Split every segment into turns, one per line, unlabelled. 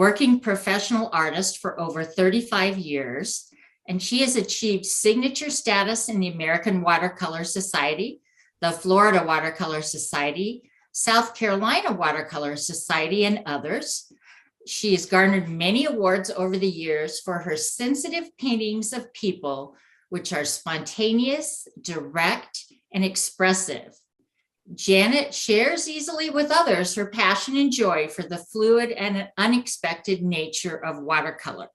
working professional artist for over 35 years, and she has achieved signature status in the American Watercolor Society, the Florida Watercolor Society, South Carolina Watercolor Society, and others. She has garnered many awards over the years for her sensitive paintings of people, which are spontaneous, direct, and expressive. Janet shares easily with others her passion and joy for the fluid and unexpected nature of watercolor.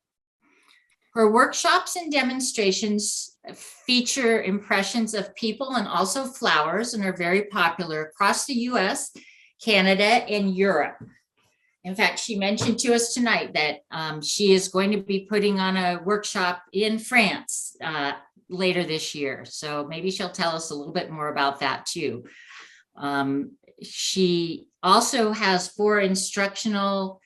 Her workshops and demonstrations feature impressions of people and also flowers and are very popular across the US, Canada, and Europe. In fact, she mentioned to us tonight that she is going to be putting on a workshop in France later this year. So maybe she'll tell us a little bit more about that too. She also has 4 instructional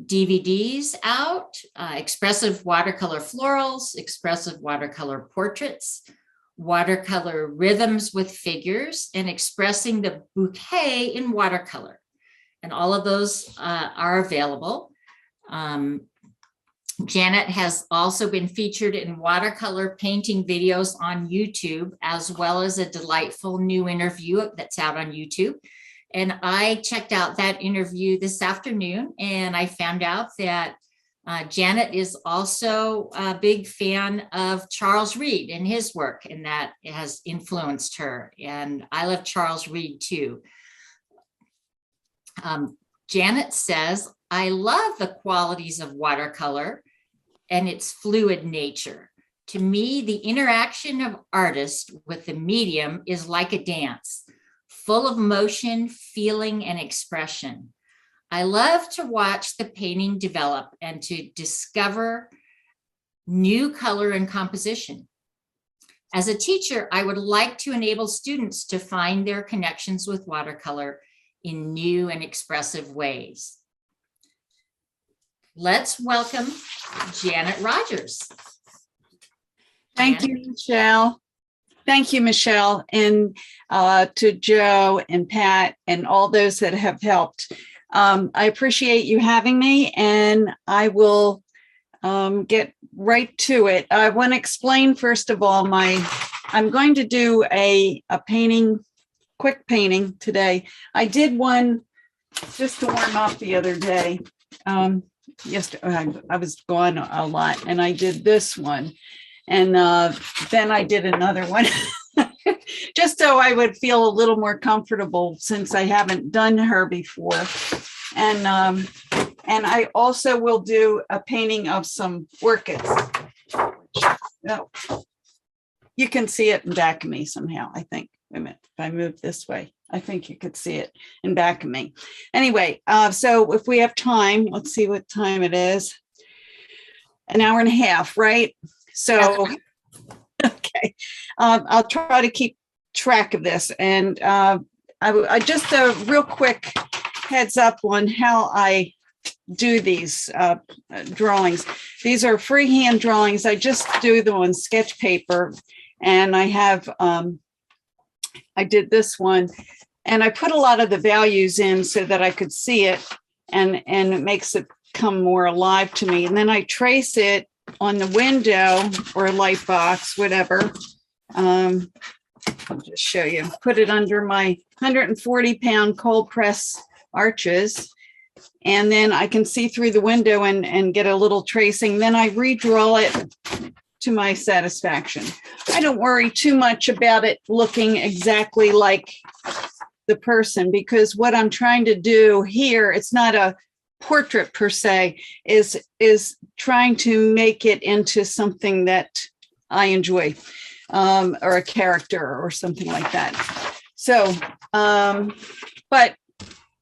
DVDs out, expressive watercolor florals, expressive watercolor portraits, watercolor rhythms with figures, and expressing the bouquet in watercolor. And all of those are available. Janet has also been featured in watercolor painting videos on YouTube, as well as a delightful new interview that's out on YouTube. And I checked out that interview this afternoon, and I found out that Janet is also a big fan of Charles Reed and his work, and that has influenced her. And I love Charles Reed too. Janet says, I love the qualities of watercolor and its fluid nature. To me, the interaction of artists with the medium is like a dance, full of motion, feeling, and expression. I love to watch the painting develop and to discover new color and composition. As a teacher, I would like to enable students to find their connections with watercolor in new and expressive ways. Let's welcome Janet Rogers.
Thank you, Michelle. Thank you, Michelle, and to Joe and Pat and all those that have helped. I appreciate you having me, and I will get right to it. I want to explain, first of all, I'm going to do a painting, quick painting today. I did one just to warm up the other day. Yesterday, I was gone a lot, and I did this one. And then I did another one just so I would feel a little more comfortable, since I haven't done her before. And I also will do a painting of some orchids. Oh, you can see it in back of me somehow, I think. Wait a minute, if I move this way, I think you could see it in back of me. Anyway, so if we have time, let's see what time it is. An hour and a half, right? So, okay, I'll try to keep track of this. And I just a real quick heads up on how I do these drawings. These are freehand drawings. I just do them on sketch paper, and I have I did this one, and I put a lot of the values in so that I could see it, and it makes it come more alive to me. And then I trace it on the window or a light box, whatever. I'll just show you. Put it under my 140-pound cold press arches, and then I can see through the window and get a little tracing. Then I redraw it to my satisfaction. I don't worry too much about it looking exactly like the person, because what I'm trying to do here, it's not a portrait per se, is trying to make it into something that I enjoy, or a character or something like that. So, but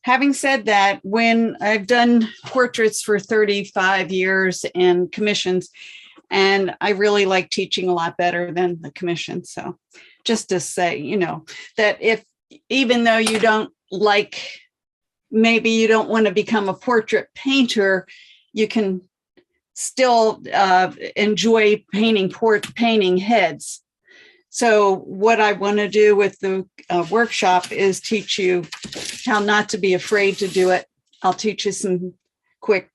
having said that, when I've done portraits for 35 years and commissions, and I really like teaching a lot better than the commission. So just to say, you know, that even though you don't like, maybe you don't want to become a portrait painter, you can still enjoy painting heads. So what I want to do with the workshop is teach you how not to be afraid to do it. I'll teach you some quick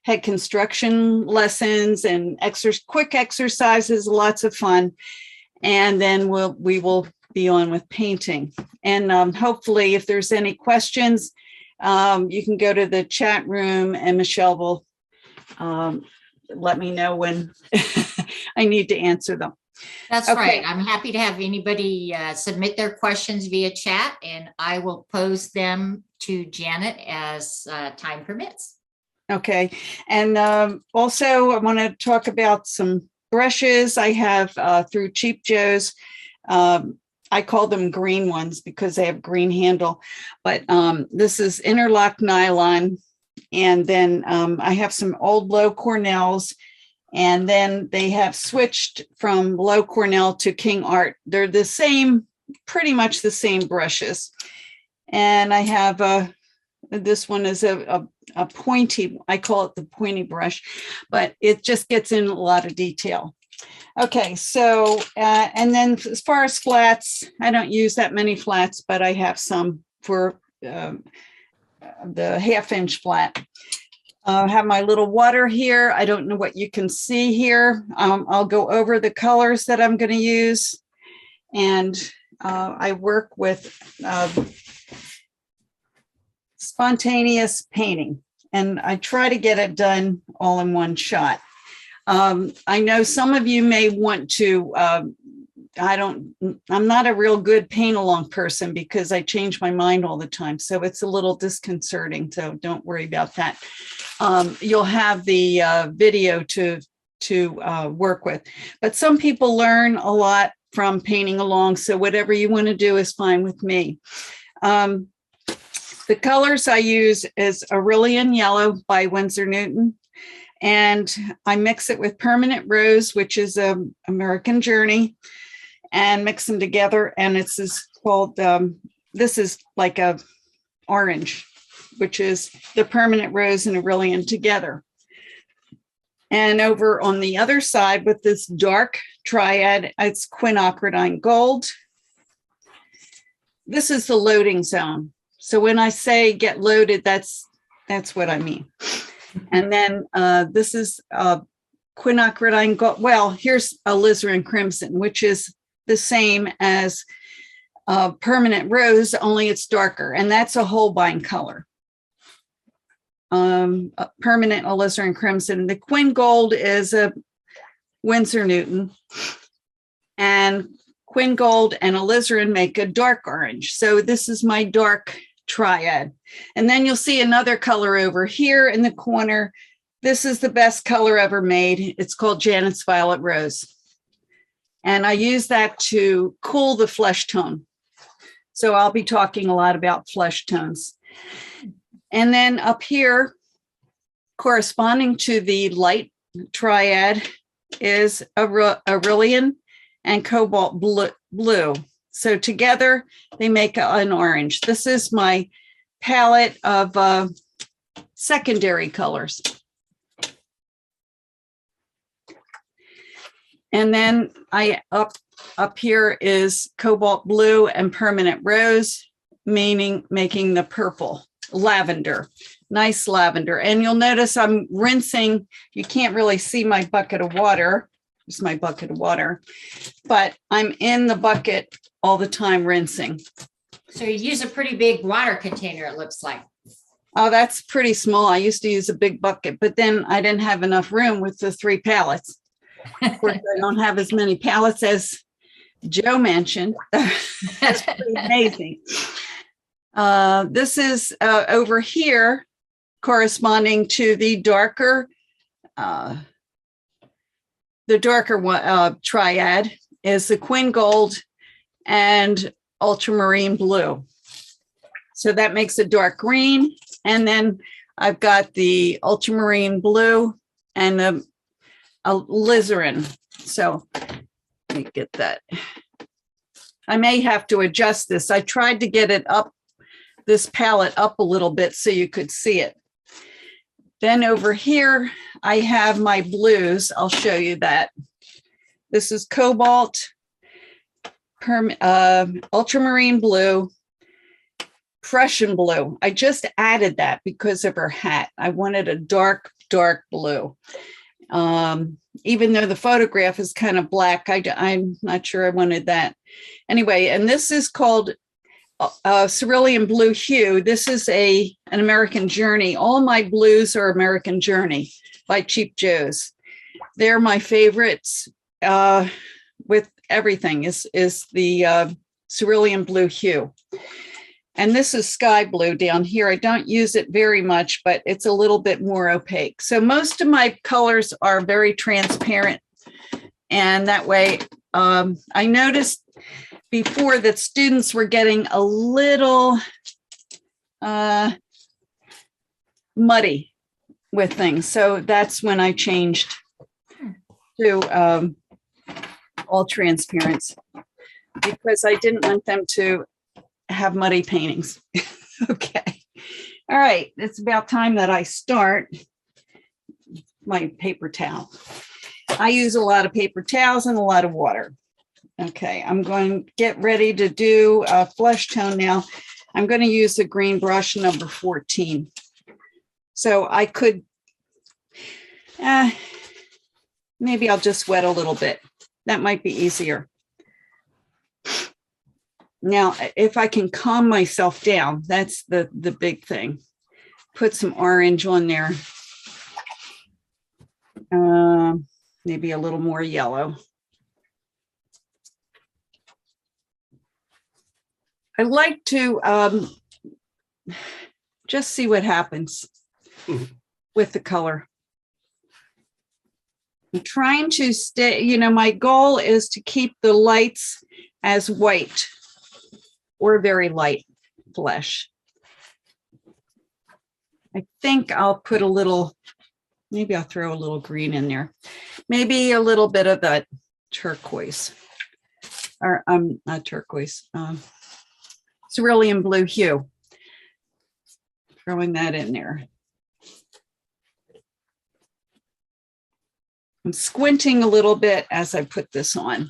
had construction lessons and quick exercises, lots of fun. And then we will be on with painting. And hopefully, if there's any questions, you can go to the chat room and Michelle will let me know when I need to answer them.
That's right. I'm happy to have anybody submit their questions via chat, and I will pose them to Janet as time permits.
Okay. And also, I want to talk about some brushes I have through Cheap Joe's. I call them green ones because they have green handle, but this is interlock nylon. And then I have some old low Cornells, and then they have switched from low Cornell to King Art. They're the same, pretty much the same brushes. And I have this one is a pointy, I call it the pointy brush, but it just gets in a lot of detail. Okay, so, and then as far as flats, I don't use that many flats, but I have some for the 1/2-inch flat. I have my little water here. I don't know what you can see here. I'll go over the colors that I'm going to use. And I work with spontaneous painting, and I try to get it done all in one shot. I know some of you may want to, I'm not a real good paint along person because I change my mind all the time. So it's a little disconcerting. So don't worry about that. You'll have the video to work with, but some people learn a lot from painting along. So whatever you want to do is fine with me. The colors I use is Aurelian Yellow by Winsor Newton. And I mix it with Permanent Rose, which is American Journey, and mix them together. And it's called, this is like a orange, which is the Permanent Rose and Aurelian together. And over on the other side with this dark triad, it's quinacridine gold. This is the loading zone. So when I say get loaded, that's what I mean. And then this is quinacridine gold. Well, here's alizarin crimson, which is the same as Permanent Rose, only it's darker. And that's a Holbein color. Permanent alizarin crimson. The quin gold is a Winsor Newton. And quin gold and alizarin make a dark orange. So this is my dark triad. And then you'll see another color over here in the corner. This is the best color ever made. It's called Janet's Violet Rose. And I use that to cool the flesh tone. So I'll be talking a lot about flesh tones. And then up here, corresponding to the light triad, is Aurelian and Cobalt Blue. So together they make an orange. This is my palette of secondary colors. And then up here is Cobalt Blue and Permanent Rose, making the purple lavender, nice lavender. And you'll notice I'm rinsing. You can't really see my bucket of water. It's my bucket of water, but I'm in the bucket all the time rinsing.
So you use a pretty big water container, it looks like.
Oh, that's pretty small. I used to use a big bucket, but then I didn't have enough room with the 3 pallets. Of course, I don't have as many pallets as Joe mentioned. That's pretty amazing. This is over here corresponding to the darker one, triad is the quin gold and ultramarine blue. So that makes a dark green. And then I've got the ultramarine blue and the alizarin. So let me get that. I may have to adjust this. I tried to get it up, this palette up a little bit so you could see it. Then over here, I have my blues. I'll show you that. This is Cobalt, ultramarine blue, Prussian blue. I just added that because of her hat. I wanted a dark dark blue. Even though the photograph is kind of black, I'm not sure I wanted that. Anyway, and this is called Cerulean Blue Hue. This is an American Journey. All my blues are American Journey by Cheap Joe's. They're my favorites with everything is the Cerulean Blue Hue. And this is sky blue down here. I don't use it very much, but it's a little bit more opaque. So most of my colors are very transparent. And that way, I noticed before that students were getting a little muddy with things. So that's when I changed to all transparency, because I didn't want them to have muddy paintings. Okay. All right. It's about time that I start my paper towel. I use a lot of paper towels and a lot of water. Okay. I'm going to get ready to do a flesh tone now. I'm going to use the green brush number 14. So I could, maybe I'll just wet a little bit. That might be easier. Now, if I can calm myself down, that's the big thing. Put some orange on there. Maybe a little more yellow. I like to just see what happens with the color. I'm trying to stay, my goal is to keep the lights as white or very light flesh. I think I'll put a little, maybe I'll throw a little green in there. Maybe a little bit of that turquoise, or not turquoise, cerulean blue hue. Throwing that in there. I'm squinting a little bit as I put this on.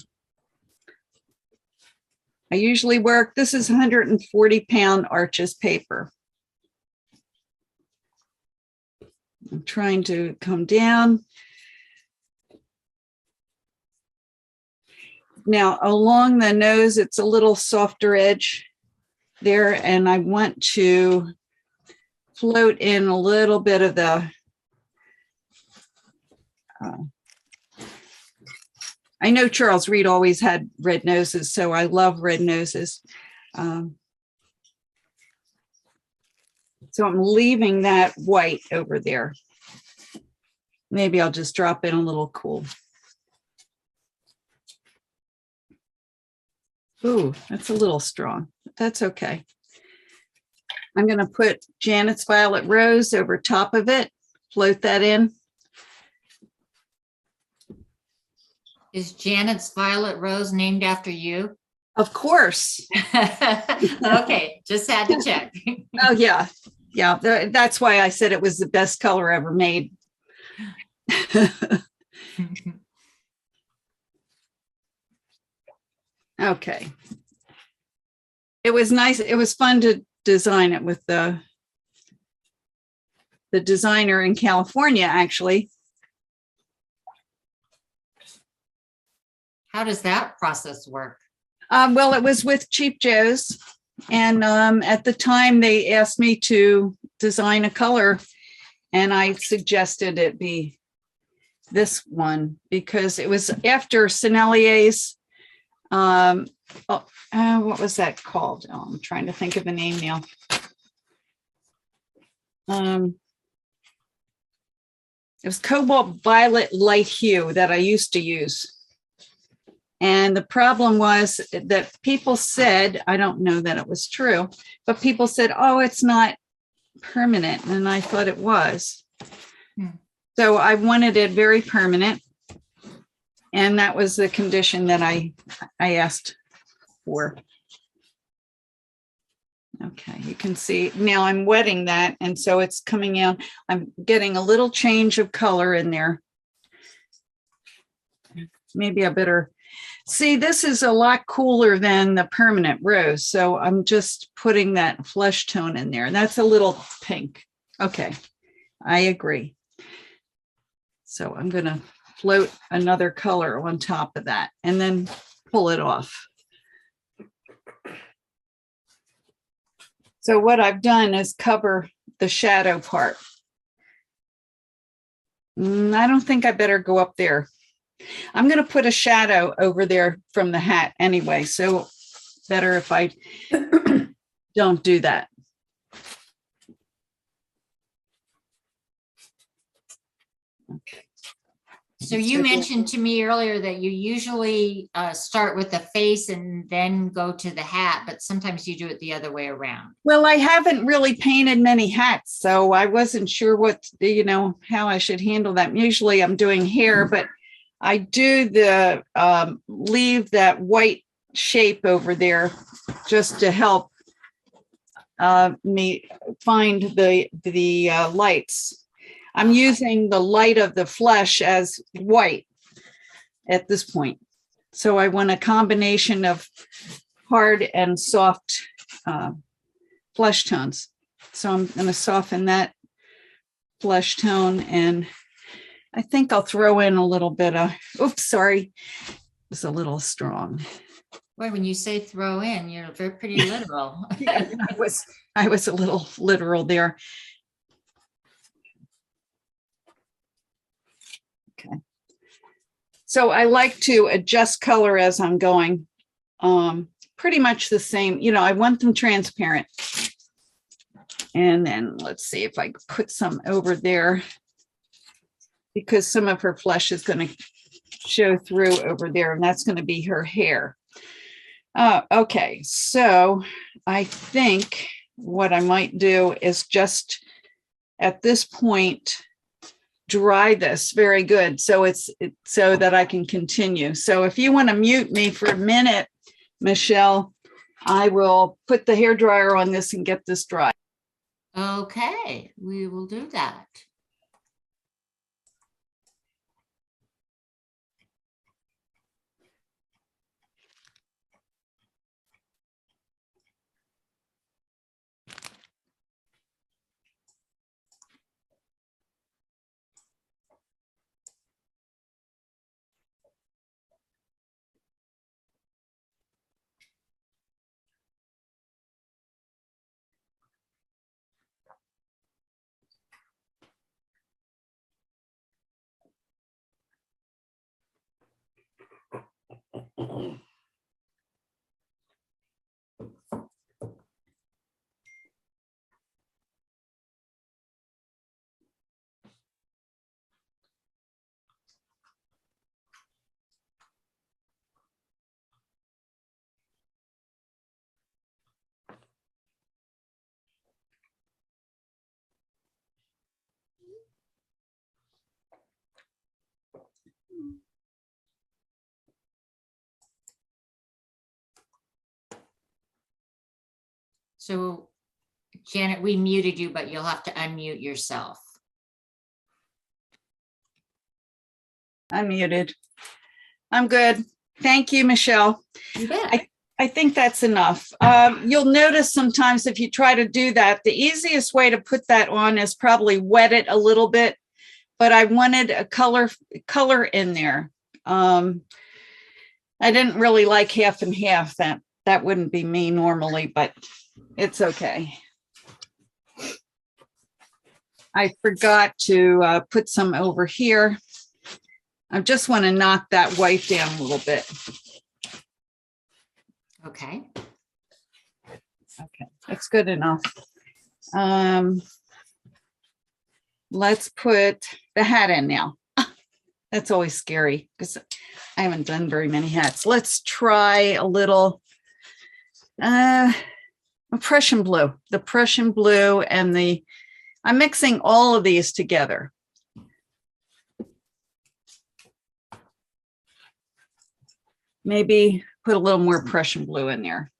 I usually work, this is 140-pound Arches paper. I'm trying to come down. Now, along the nose, it's a little softer edge there, and I want to float in a little bit of the I know Charles Reed always had red noses, so I love red noses. So I'm leaving that white over there. Maybe I'll just drop in a little cool. Ooh, that's a little strong, but that's okay. I'm going to put Janet's Violet Rose over top of it, float that in.
Is Janet's Violet Rose named after you?
Of course.
Okay, just had to check.
Oh, yeah. Yeah, that's why I said it was the best color ever made. Okay. It was nice. It was fun to design it with the designer in California, actually.
How does that process work?
Well, it was with Cheap Joe's. And at the time, they asked me to design a color. And I suggested it be this one because it was after Sennelier's. What was that called? Oh, I'm trying to think of the name now. It was Cobalt Violet Light Hue that I used to use. And the problem was that people said, I don't know that it was true, but people said, oh, it's not permanent. And I thought it was. So I wanted it very permanent. And that was the condition that I asked for. Okay, you can see now I'm wetting that. And so it's coming out. I'm getting a little change of color in there. Maybe I better see, this is a lot cooler than the permanent rose. So I'm just putting that flesh tone in there. That's a little pink. Okay, I agree. So I'm going to float another color on top of that and then pull it off. So what I've done is cover the shadow part. I don't think I better go up there. I'm going to put a shadow over there from the hat anyway, so better if I don't do that. Okay.
So you mentioned to me earlier that you usually start with the face and then go to the hat, but sometimes you do it the other way around.
Well, I haven't really painted many hats, so I wasn't sure what, how I should handle that. Usually I'm doing hair, but I do the leave that white shape over there just to help me find the lights. I'm using the light of the flesh as white at this point. So I want a combination of hard and soft flesh tones. So I'm going to soften that flesh tone, and I think I'll throw in a little bit of, oops, sorry, it's a little strong.
Boy, when you say throw in, you're pretty literal.
Yeah, I was a little literal there. Okay. So I like to adjust color as I'm going. Pretty much the same, I want them transparent. And then let's see if I can put some over there, because some of her flesh is going to show through over there, and that's going to be her hair. Okay, so I think what I might do is just at this point dry this very good, so so that I can continue. So if you want to mute me for a minute, Michelle, I will put the hairdryer on this and get this dry.
Okay, we will do that. So, Janet, we muted you, but you'll have to unmute yourself.
I'm muted. I'm good. Thank you, Michelle.
You bet.
I think that's enough. You'll notice sometimes if you try to do that, the easiest way to put that on is probably wet it a little bit, but I wanted a color in there. I didn't really like half and half. That wouldn't be me normally, but it's okay. I forgot to put some over here. I just want to knock that white down a little bit.
Okay.
Okay, that's good enough. Let's put the hat in now. That's always scary because I haven't done very many hats. Let's try a little Prussian blue. The Prussian blue and I'm mixing all of these together. Maybe put a little more Prussian blue in there.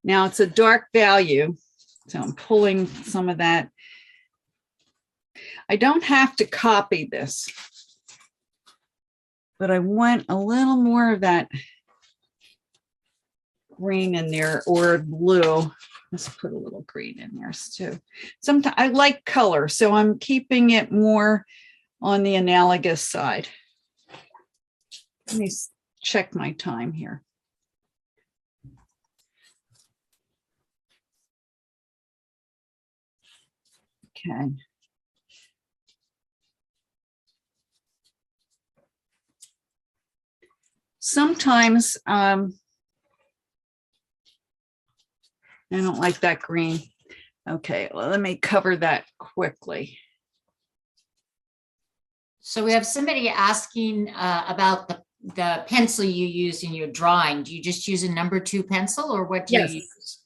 Now it's a dark value, so I'm pulling some of that. I don't have to copy this, but I want a little more of that green in there, or blue. Let's put a little green in there too. Sometimes I like color, so I'm keeping it more on the analogous side. Let me check my time here. Okay. Sometimes I don't like that green. Okay, well, let me cover that quickly.
So we have somebody asking about the pencil you use in your drawing. Do you just use a number 2 pencil, or what do you use?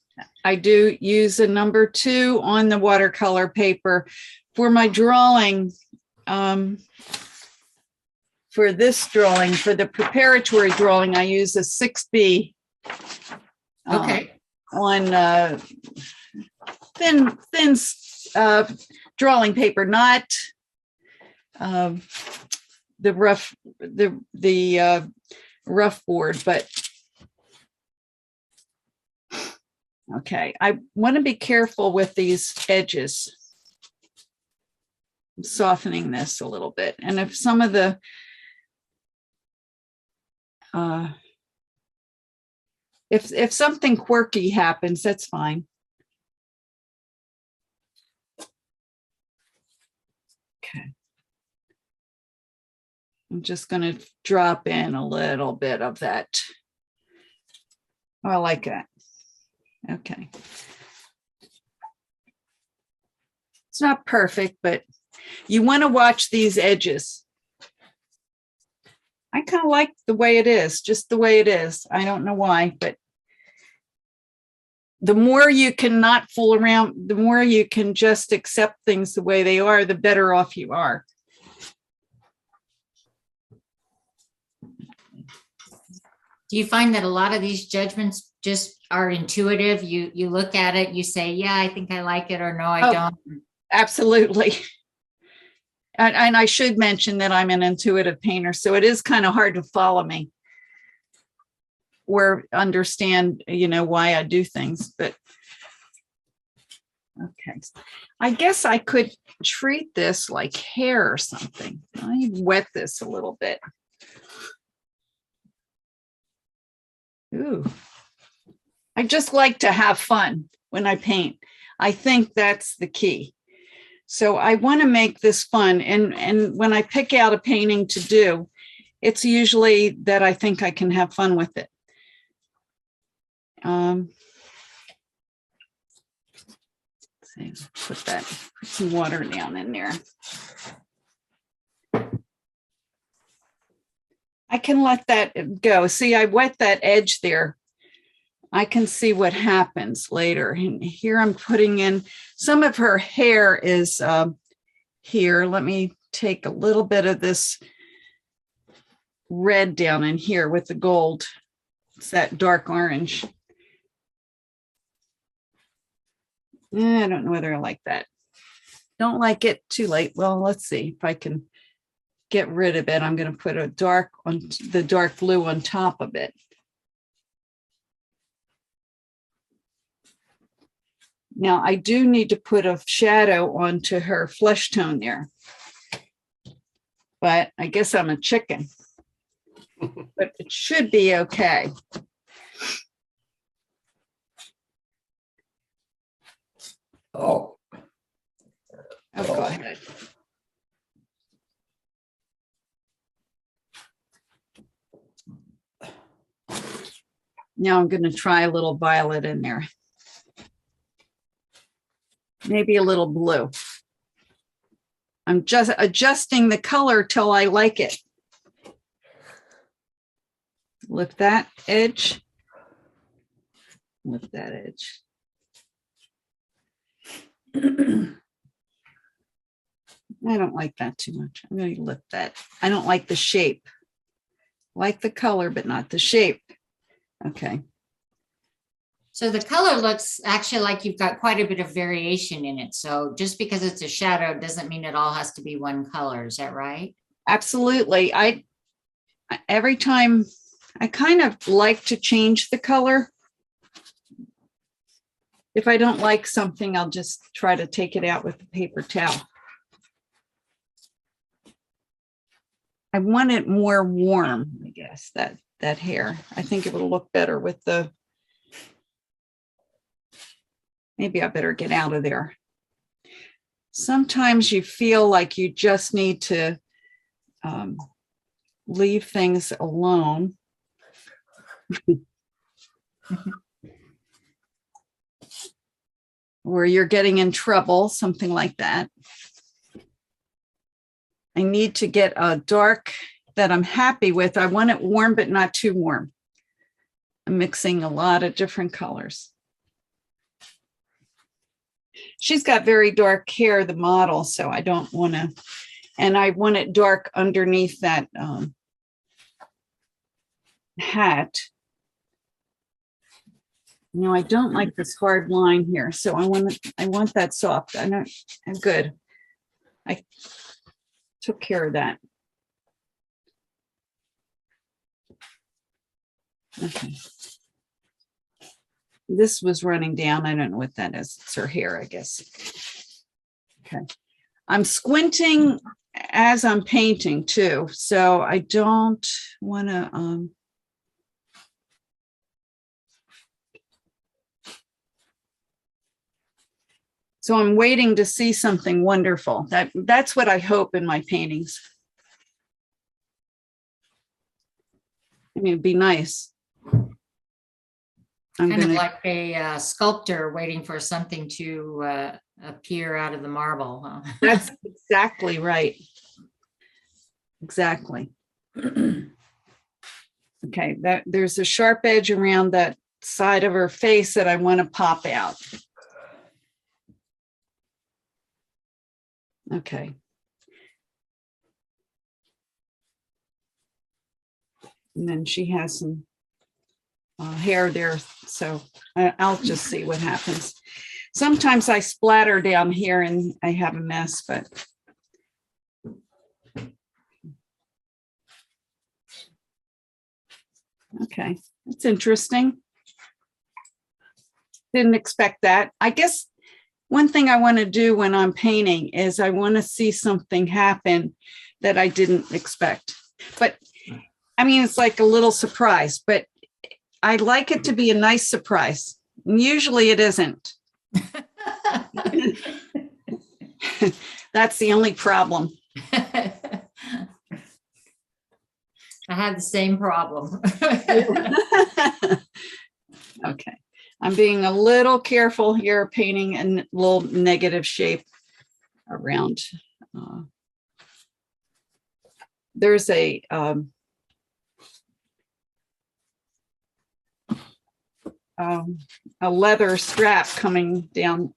I do use a number 2 on the watercolor paper. For my drawing, for this drawing, for the preparatory drawing, I use a 6B.
Okay.
On thin drawing paper, not the rough board, but okay. I want to be careful with these edges. I'm softening this a little bit, and if some of the if something quirky happens, that's fine. Okay. I'm just going to drop in a little bit of that. Oh, I like that. Okay. It's not perfect, but you want to watch these edges. I kind of like the way it is, just the way it is. I don't know why, but the more you can not fool around, the more you can just accept things the way they are, the better off you are.
Do you find that a lot of these judgments just are intuitive? You look at it, you say, yeah, I think I like it, or no, I don't.
Absolutely. And I should mention that I'm an intuitive painter, so it is kind of hard to follow me or understand, why I do things, but okay. I guess I could treat this like hair or something. I wet this a little bit. Ooh. I just like to have fun when I paint. I think that's the key. So I want to make this fun. And when I pick out a painting to do, it's usually that I think I can have fun with it. Let's see, put some water down in there. I can let that go. See, I wet that edge there. I can see what happens later. And here I'm putting in some of her hair is here. Let me take a little bit of this red down in here with the gold. It's that dark orange. I don't know whether I like that. Don't like it, too late. Well, let's see if I can get rid of it. I'm going to put the dark blue on top of it. Now, I do need to put a shadow onto her flesh tone there, but I guess I'm a chicken, but it should be okay.
Oh,
Go ahead. Now I'm going to try a little violet in there. Maybe a little blue. I'm just adjusting the color till I like it. Lift that edge. Lift that edge. I don't like that too much. I'm going to lift that. I don't like the shape. Like the color, but not the shape. Okay.
So the color looks actually like you've got quite a bit of variation in it. So just because it's a shadow doesn't mean it all has to be one color. Is that right?
Absolutely. Every time I kind of like to change the color. If I don't like something, I'll just try to take it out with a paper towel. I want it more warm, I guess, that hair. I think it will look better with the, maybe I better get out of there. Sometimes you feel like you just need to leave things alone. Or you're getting in trouble, something like that. I need to get a dark that I'm happy with. I want it warm, but not too warm. I'm mixing a lot of different colors. She's got very dark hair, the model, so I don't want to, and I want it dark underneath that hat. No, I don't like this hard line here, so I want that soft. I'm good. I took care of that. Okay. This was running down. I don't know what that is. It's her hair, I guess. Okay. I'm squinting as I'm painting too, so I don't want to so I'm waiting to see something wonderful. That's what I hope in my paintings. I mean, it'd be nice. I'm
Kind of like a sculptor waiting for something to appear out of the marble. Huh?
That's exactly right. Exactly. Okay, there's a sharp edge around that side of her face that I want to pop out. Okay. And then she has some hair there, so I'll just see what happens. Sometimes I splatter down here and I have a mess, but okay, that's interesting. Didn't expect that. I guess one thing I want to do when I'm painting is I want to see something happen that I didn't expect. But I mean, it's like a little surprise, but I like it to be a nice surprise. Usually it isn't. That's the only problem.
I had the same problem.
Okay. I'm being a little careful here, painting a little negative shape around. There's a leather strap coming down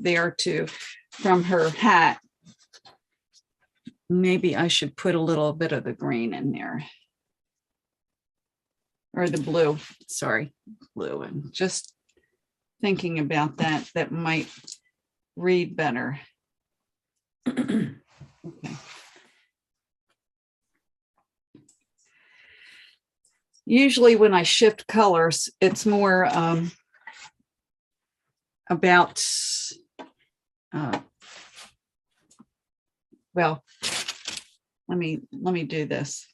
there too from her hat. Maybe I should put a little bit of the green in there. Or the blue, sorry, blue. And just thinking about that, that might read better. Okay. Usually when I shift colors, it's more about, well, let me do this.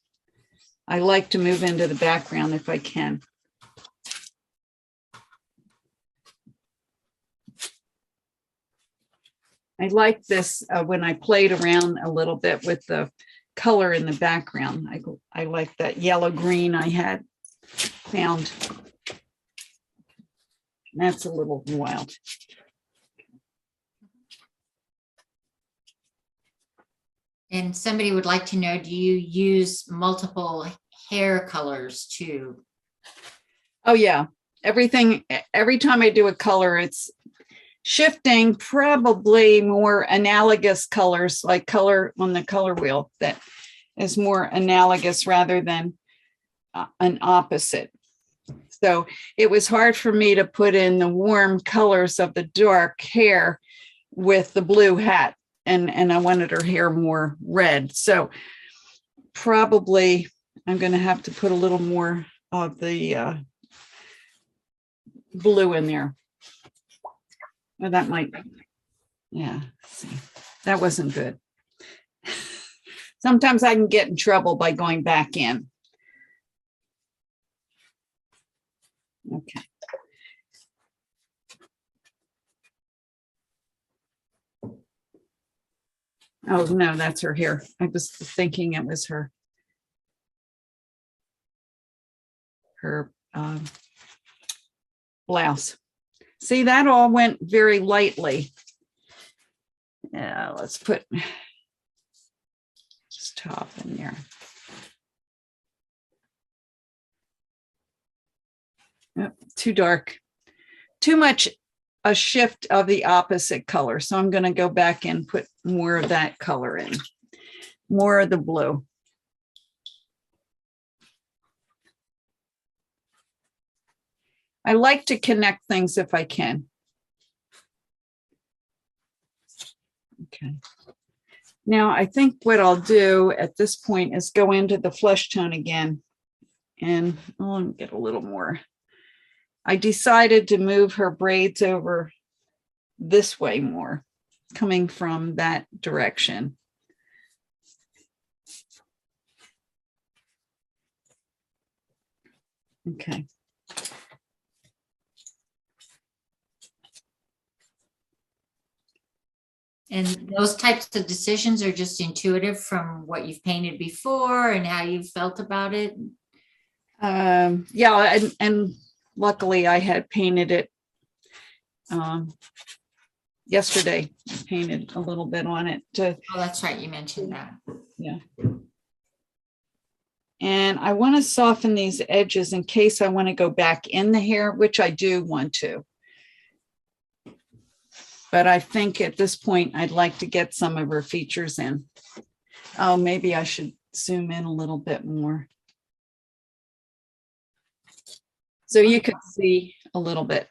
I like to move into the background if I can. I like this when I played around a little bit with the color in the background. I like that yellow green I had found. That's a little wild.
And somebody would like to know, do you use multiple hair colors too?
Oh yeah, every time I do a color, it's shifting probably more analogous colors, like color on the color wheel that is more analogous rather than an opposite. So it was hard for me to put in the warm colors of the dark hair with the blue hat. And I wanted her hair more red. So probably I'm going to have to put a little more of the blue in there. Well, that might, yeah, see, that wasn't good. Sometimes I can get in trouble by going back in. Okay. Oh, no, that's her hair. I was thinking it was her blouse. See, that all went very lightly. Yeah, let's put just top in there. Yep, too dark. Too much a shift of the opposite color. So I'm going to go back and put more of that color in, more of the blue. I like to connect things if I can. Okay. Now I think what I'll do at this point is go into the flesh tone again and I'll get a little more. I decided to move her braids over this way more, coming from that direction. Okay.
And those types of decisions are just intuitive from what you've painted before and how you felt about it.
Yeah, and luckily I had painted it yesterday. I painted a little bit on it.
Oh, that's right. You mentioned that.
Yeah. And I want to soften these edges in case I want to go back in the hair, which I do want to. But I think at this point, I'd like to get some of her features in. Oh, maybe I should zoom in a little bit more. So you could see a little bit.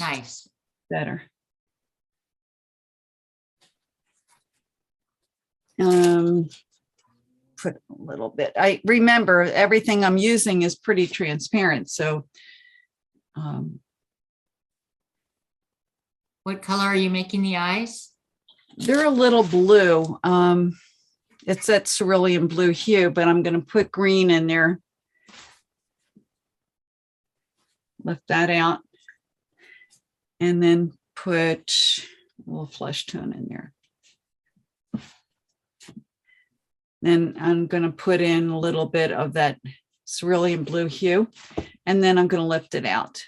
Nice.
Better. Put a little bit. I remember everything I'm using is pretty transparent. So
what color are you making the eyes?
they're a little blue. It's that cerulean blue hue, but I'm going to put green in there. Lift that out. And then put a little flesh tone in there. Then I'm going to put in a little bit of that cerulean blue hue, and then I'm going to lift it out.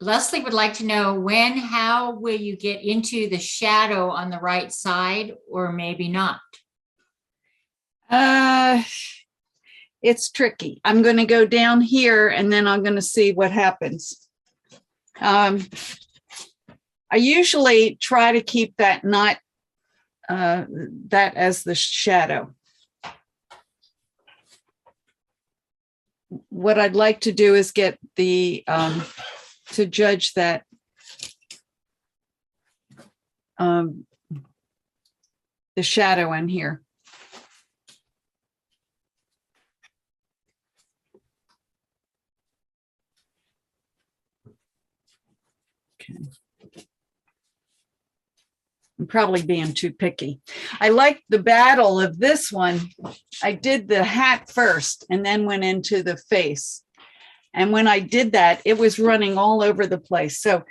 Leslie would like to know how will you get into the shadow on the right side, or maybe not?
It's tricky. I'm going to go down here and then I'm going to see what happens. I usually try to keep that not that as the shadow. What I'd like to do is get the to judge that the shadow in here. Okay. I'm probably being too picky. I like the battle of this one. I did the hat first and then went into the face. And when I did that, it was running all over the place. So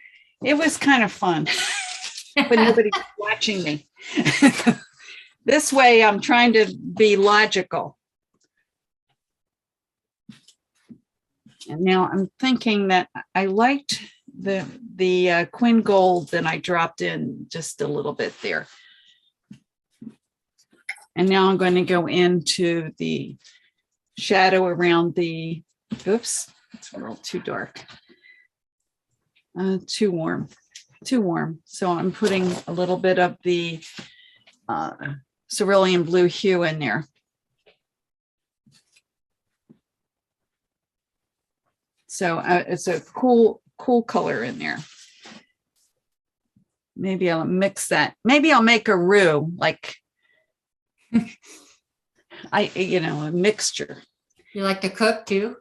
it was kind of fun, but nobody's watching me. This way, I'm trying to be logical. And now I'm thinking that I liked the Quinn Gold that I dropped in just a little bit there. And now I'm going to go into the shadow around the, oops, it's a little too dark. Too warm. So I'm putting a little bit of the cerulean blue hue in there. So it's a cool color in there. Maybe I'll mix that. Maybe I'll make a roux, like a mixture.
You like to cook too?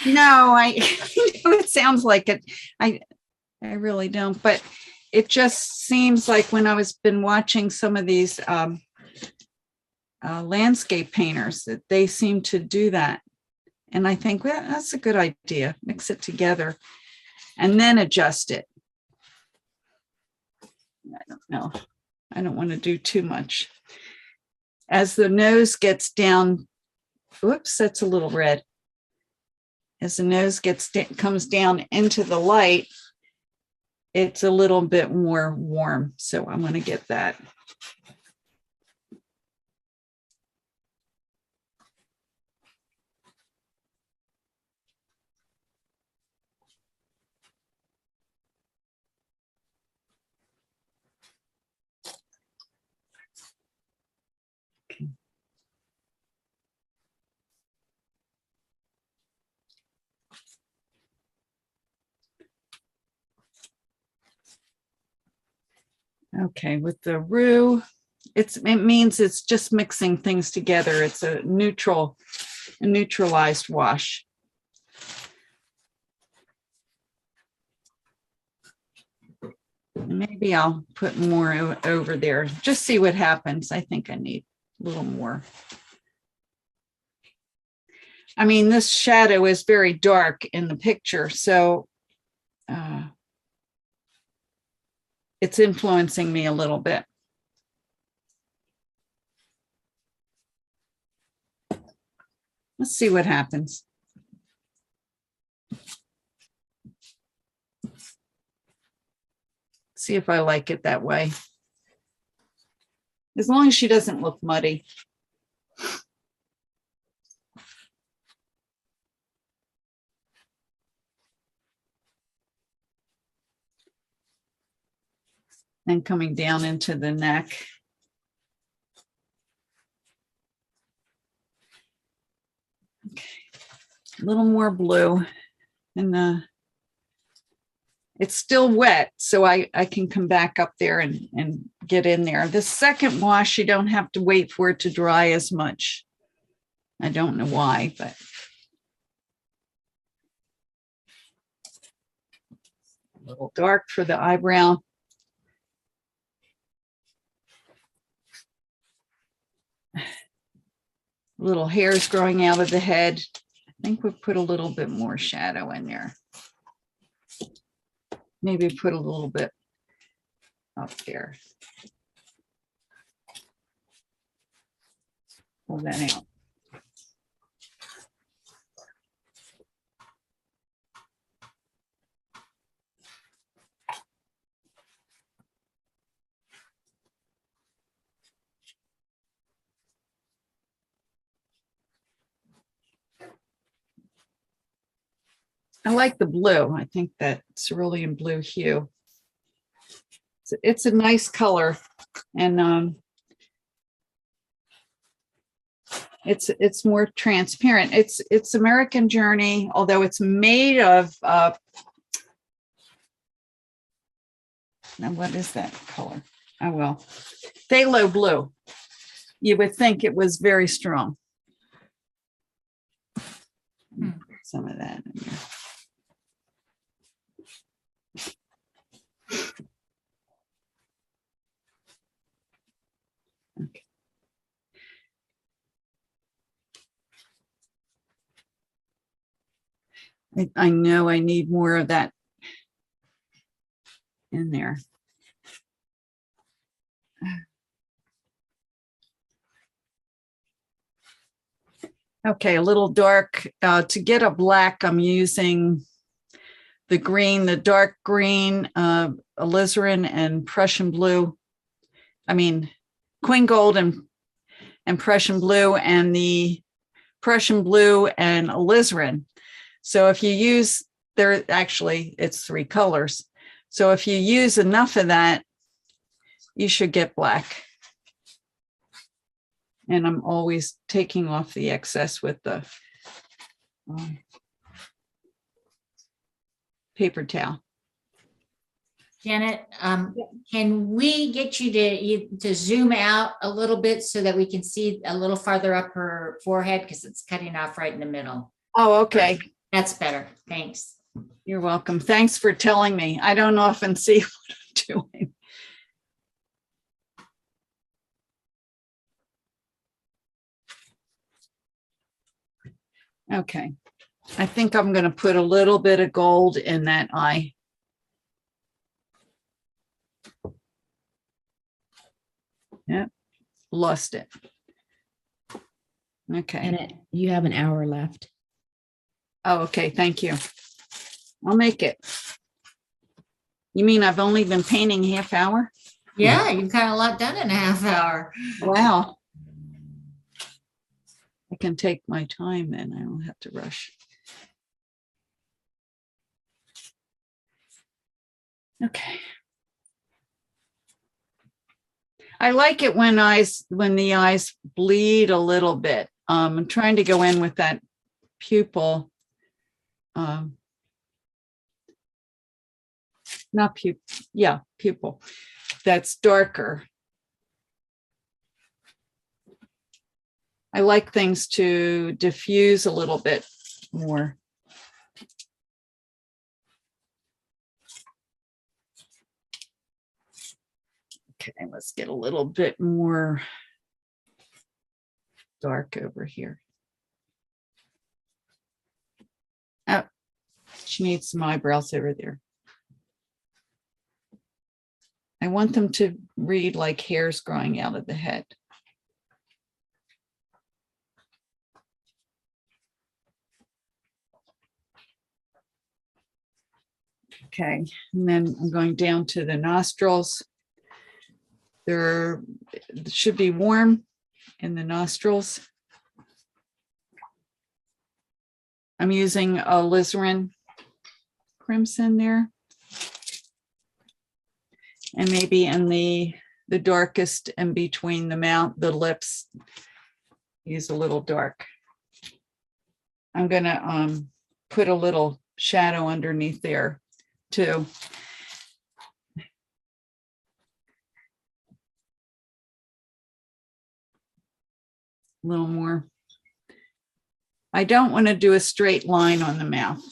No, it sounds like it. I really don't, but it just seems like when I was been watching some of these landscape painters that they seem to do that. And I think, well, that's a good idea. Mix it together and then adjust it. I don't know. I don't want to do too much. As the nose gets down, whoops, that's a little red. As the nose comes down into the light, it's a little bit more warm. So I'm going to get that. Okay, with the roux, it means it's just mixing things together. It's a neutralized wash. Maybe I'll put more over there. Just see what happens. I think I need a little more. I mean, this shadow is very dark in the picture, so it's influencing me a little bit. Let's see what happens. See if I like it that way. As long as she doesn't look muddy. And coming down into the neck. Okay. A little more blue, and it's still wet, so I can come back up there and get in there. The second wash, you don't have to wait for it to dry as much. I don't know why, but a little dark for the eyebrow. Little hairs growing out of the head. I think we'll put a little bit more shadow in there. Maybe put a little bit up there. Pull that out. I like the blue. I think that cerulean blue hue. It's a nice color, and it's more transparent. It's American Journey, although it's made of now what is that color? Oh well, phthalo blue. You would think it was very strong. Put some of that in there. Okay. I know I need more of that in there. Okay, a little dark. To get a black, I'm using the green, the dark green, alizarin and Prussian blue. I mean, Queen Gold and Prussian blue, and the Prussian blue and alizarin. So if you use, it's 3 colors. So if you use enough of that, you should get black. And I'm always taking off the excess with the paper towel.
Janet, can we get you to zoom out a little bit so that we can see a little farther up her forehead, because it's cutting off right in the middle?
Oh, okay.
That's better. Thanks.
You're welcome. Thanks for telling me. I don't often see what I'm doing. Okay. I think I'm going to put a little bit of gold in that eye. Yep. Lost it. Okay.
And you have an hour left.
Oh, okay. Thank you. I'll make it. You mean I've only been painting half hour?
Yeah, you've got a lot done in a half hour.
Wow. I can take my time then. I don't have to rush. Okay. I like it when the eyes bleed a little bit. I'm trying to go in with that pupil. Not pupil. Yeah, pupil. That's darker. I like things to diffuse a little bit more. Okay, let's get a little bit more dark over here. Oh, she needs some eyebrows over there. I want them to read like hairs growing out of the head. Okay, and then I'm going down to the nostrils. There should be warm in the nostrils. I'm using a alizarin crimson there. And maybe in the darkest in between the mouth, the lips, use a little dark. I'm gonna put a little shadow underneath there too. A little more. I don't want to do a straight line on the mouth.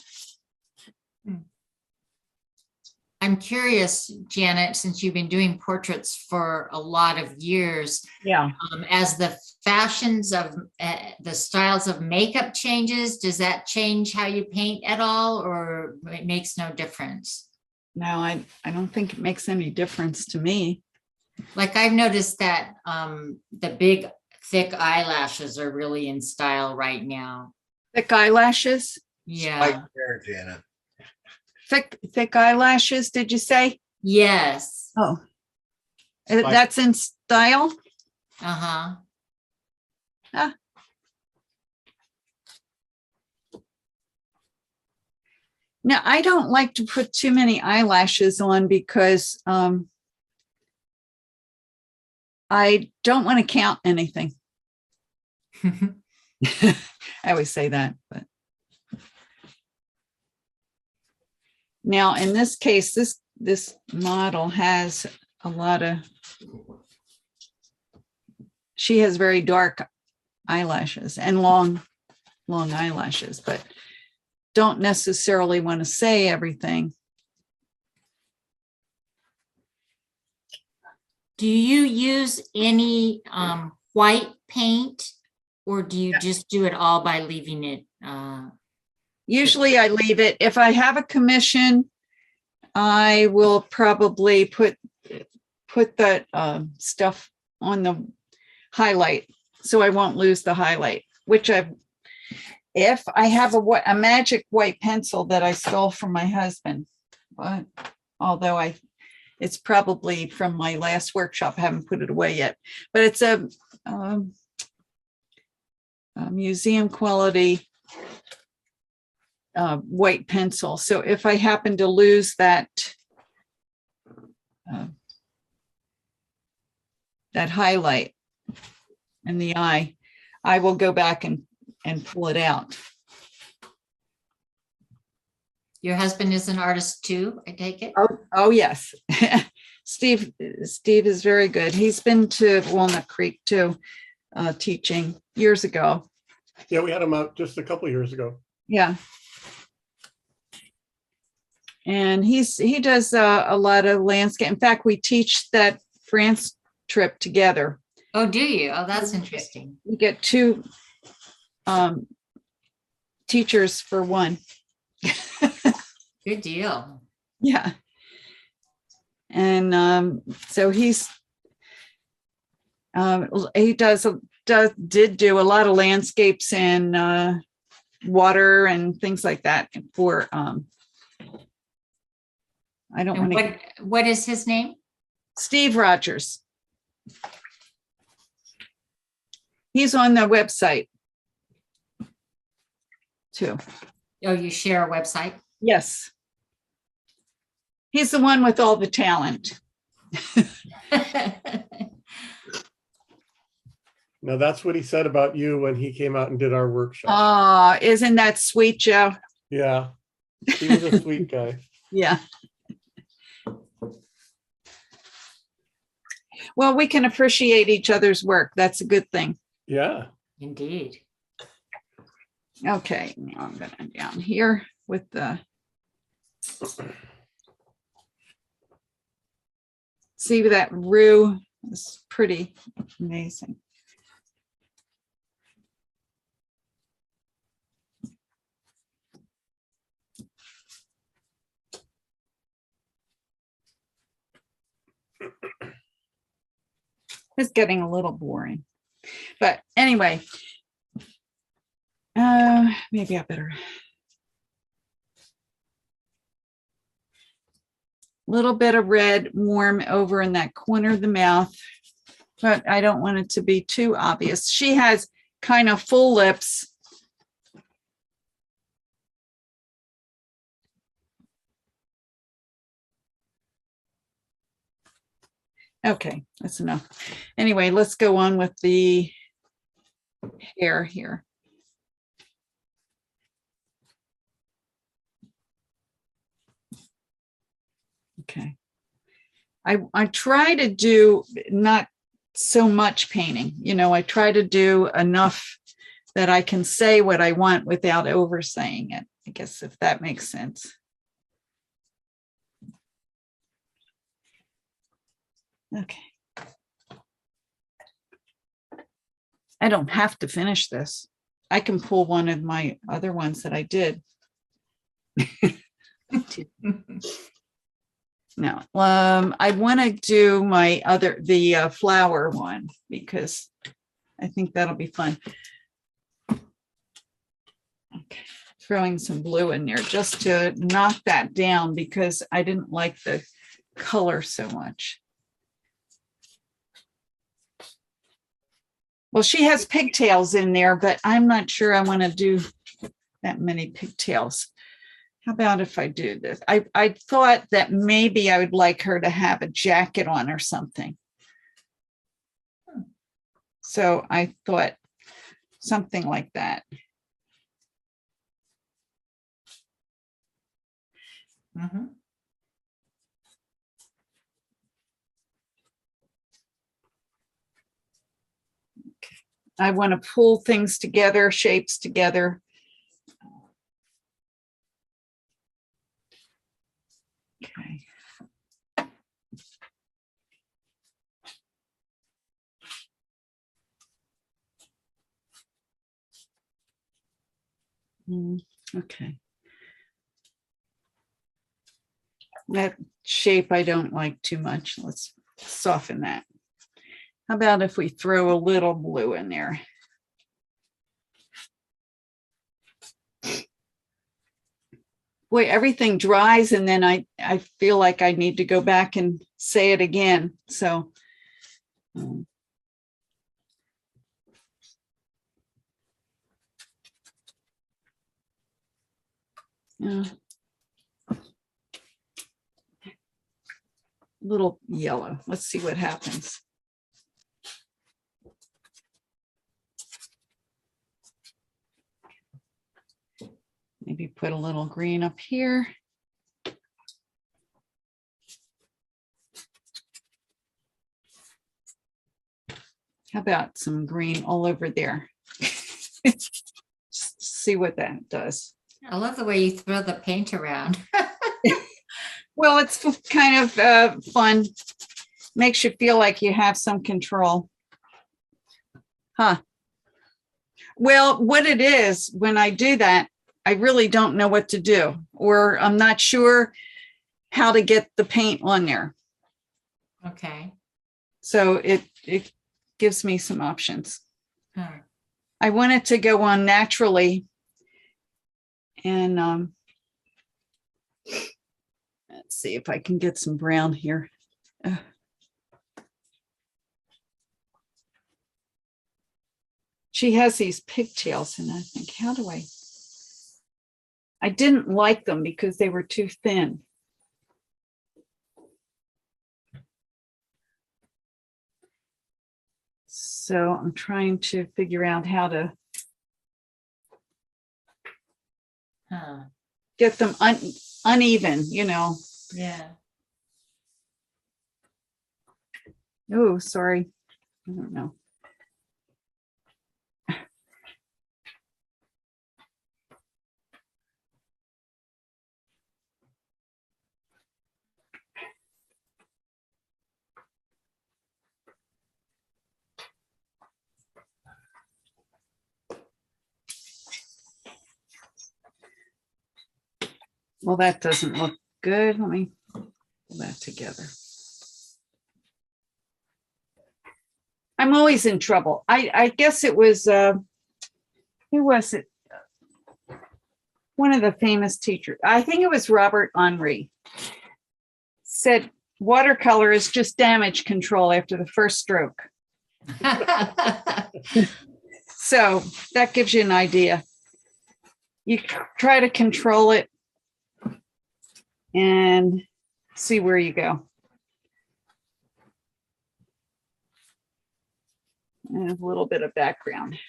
I'm curious, Janet, since you've been doing portraits for a lot of years,
Yeah.
As the fashions of the styles of makeup changes, does that change how you paint at all, or it makes no difference?
No, I don't think it makes any difference to me.
Like I've noticed that the big thick eyelashes are really in style right now.
Thick eyelashes?
Yeah.
Right there, Janet.
Thick eyelashes, did you say?
Yes.
Oh, that's in style?
Uh-huh.
Ah. Now, I don't like to put too many eyelashes on because I don't want to count anything. I always say that, but now in this case, this model has a lot of, she has very dark eyelashes and long eyelashes, but don't necessarily want to say everything.
Do you use any white paint, or do you just do it all by leaving it?
Usually I leave it. If I have a commission, I will probably put that stuff on the highlight so I won't lose the highlight, which if I have a magic white pencil that I stole from my husband, but although it's probably from my last workshop, I haven't put it away yet, but it's a museum quality white pencil. So if I happen to lose that highlight in the eye, I will go back and pull it out.
Your husband is an artist too, I take it?
Oh, yes. Steve is very good. He's been to Walnut Creek too, teaching years ago.
Yeah, we had him out just a couple of years ago.
Yeah. And he does a lot of landscape. In fact, we teach that France trip together.
Oh, do you? Oh, that's interesting.
We get two teachers for one.
Good deal.
Yeah. And so he did do a lot of landscapes and water and things like that for I don't
And
want to.
what is his name?
Steve Rogers. He's on the website too.
Oh, you share a website?
Yes. He's the one with all the talent.
Now, that's what he said about you when he came out and did our workshop.
Isn't that sweet, Joe?
Yeah, he was a sweet guy.
Yeah. Well, we can appreciate each other's work. That's a good thing.
Yeah.
Indeed.
Okay, now I'm gonna down here with the. See that rue is pretty amazing. It's getting a little boring, but anyway, maybe I better. Little bit of red warm over in that corner of the mouth, but I don't want it to be too obvious. She has kind of full lips. Okay, that's enough. Anyway, let's go on with the hair here. Okay. I try to do not so much painting. You know, I try to do enough that I can say what I want without oversaying it, I guess, if that makes sense. Okay. I don't have to finish this. I can pull one of my other ones that I did. No, I want to do the flower one because I think that'll be fun. Okay, throwing some blue in there just to knock that down because I didn't like the color so much. Well, she has pigtails in there, but I'm not sure I want to do that many pigtails. How about if I do this? I thought that maybe I would like her to have a jacket on or something. So I thought something like that.
Mm-hmm.
I want to pull things together, shapes together. Okay. Okay. That shape I don't like too much. Let's soften that. How about if we throw a little blue in there? Boy, everything dries and then I feel like I need to go back and say it again. So little yellow. Let's see what happens. Maybe put a little green up here. How about some green all over there? See what that does.
I love the way you throw the paint around.
Well, it's kind of fun. Makes you feel like you have some control. Huh. Well, what it is, when I do that, I really don't know what to do, or I'm not sure how to get the paint on there.
Okay.
So it gives me some options.
Huh.
I want it to go on naturally. And let's see if I can get some brown here. She has these pigtails, and I think, how do I didn't like them because they were too thin. So I'm trying to figure out how to get them uneven, you know.
Yeah.
Oh, sorry. I don't know. Well, that doesn't look good. Let me pull that together. I'm always in trouble. I guess it was, who was it? One of the famous teachers. I think it was Robert Henri. Said watercolor is just damage control after the first stroke. So that gives you an idea. You try to control it and see where you go. And a little bit of background.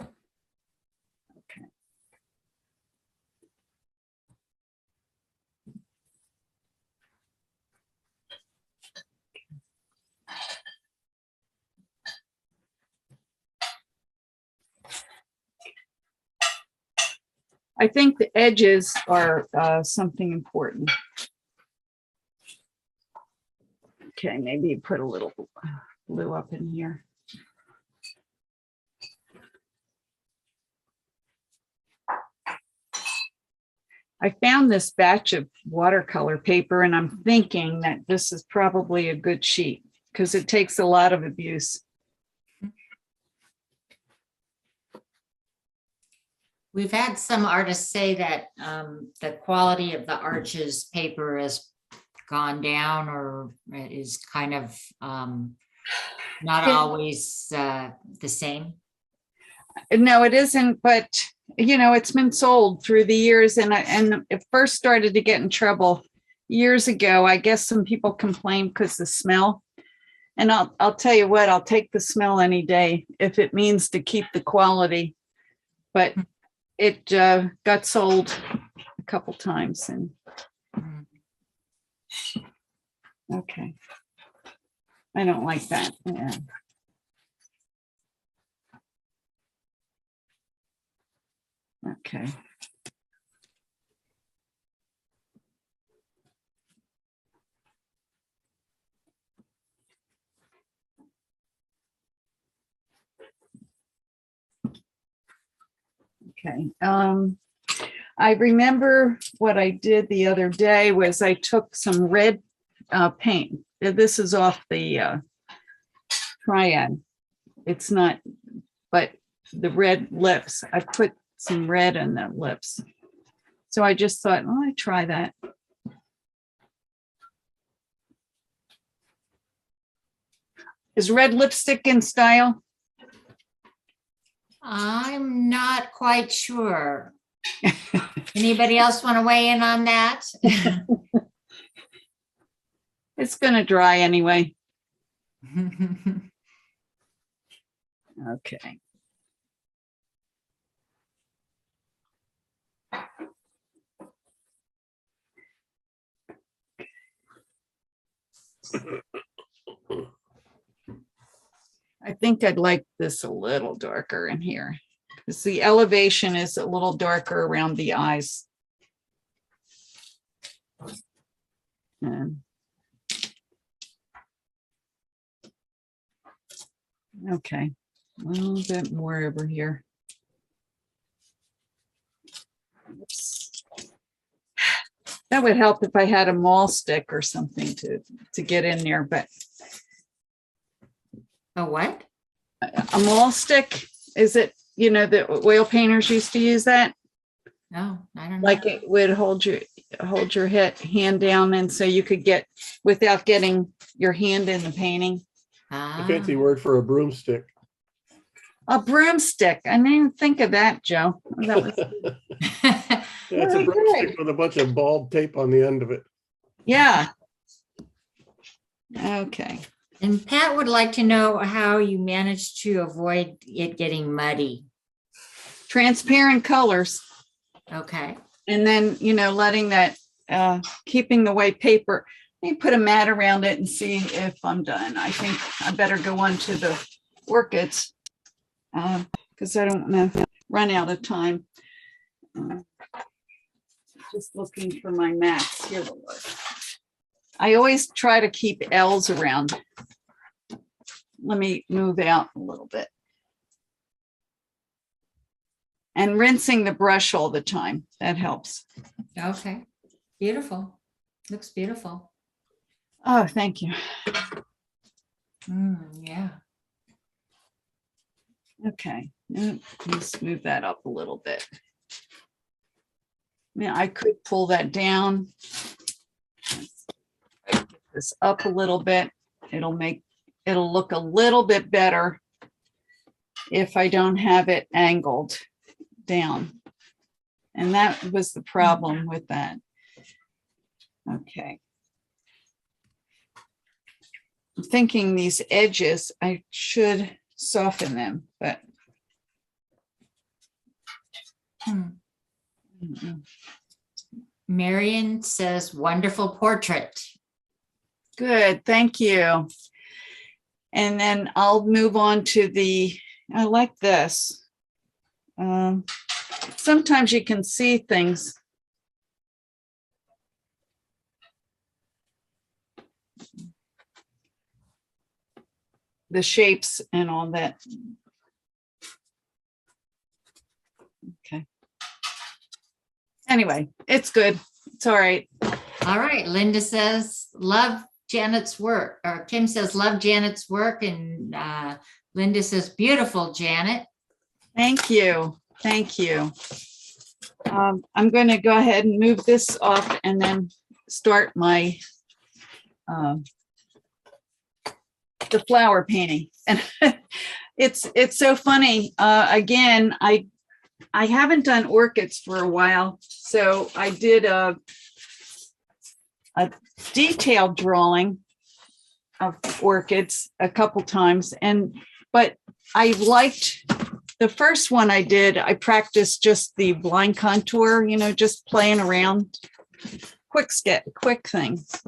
Okay. I think the edges are something important. Okay, maybe put a little blue up in here. I found this batch of watercolor paper, and I'm thinking that this is probably a good sheet because it takes a lot of abuse.
We've had some artists say that the quality of the Arches paper has gone down, or is kind of not always the same.
No, it isn't, but you know, it's been sold through the years, and it first started to get in trouble years ago. I guess some people complained because the smell. And I'll tell you what, I'll take the smell any day if it means to keep the quality. But it got sold a couple times, and okay, I don't like that. Yeah. Okay. Okay. I remember what I did the other day was I took some red paint. This is off the Triad. It's not, but the red lips. I put some red in the lips. So I just thought, oh, I'd try that. Is red lipstick in style?
I'm not quite sure. Anybody else want to weigh in on that?
It's going to dry anyway. Okay. I think I'd like this a little darker in here because the elevation is a little darker around the eyes. Okay, a little bit more over here. Oops. That would help if I had a maul stick or something to get in there, but
A what?
a maul stick, is it, you know, the oil painters used to use that?
No, I don't know.
Like it would hold your hand down, and so you could get without getting your hand in the painting.
A fancy word for a broomstick.
A broomstick. I didn't even think of that, Joe. That was,
Ah.
Yeah, it's a
Very
broomstick
good.
with a bunch of bald tape on the end of it.
yeah. Okay.
And Pat would like to know how you managed to avoid it getting muddy.
Transparent colors.
Okay.
And then, you know, letting that, keeping the white paper. Let me put a mat around it and see if I'm done. I think I better go on to the orchids because I don't want to run out of time. Just looking for my mats. Here we are. I always try to keep L's around. Let me move out a little bit. And rinsing the brush all the time. That helps.
Okay. Beautiful. Looks beautiful.
Oh, thank you.
Yeah.
Okay. Let's move that up a little bit. Yeah, I could pull that down. Get this up a little bit. It'll look a little bit better if I don't have it angled down. And that was the problem with that. Okay. I'm thinking these edges, I should soften them, but
Marion says, wonderful portrait.
good, thank you. And then I'll move on to I like this. Sometimes you can see things. The shapes and all that. Okay. Anyway, it's good. It's all right.
All right. Linda says, love Janet's work, or Kim says, love Janet's work. And Linda says, beautiful, Janet.
Thank you. Thank you. I'm going to go ahead and move this off and then start my the flower painting. And it's so funny. Again, I haven't done orchids for a while, so I did a detailed drawing of orchids a couple times, but I liked the first one I did. I practiced just the blind contour, you know, just playing around, quick things,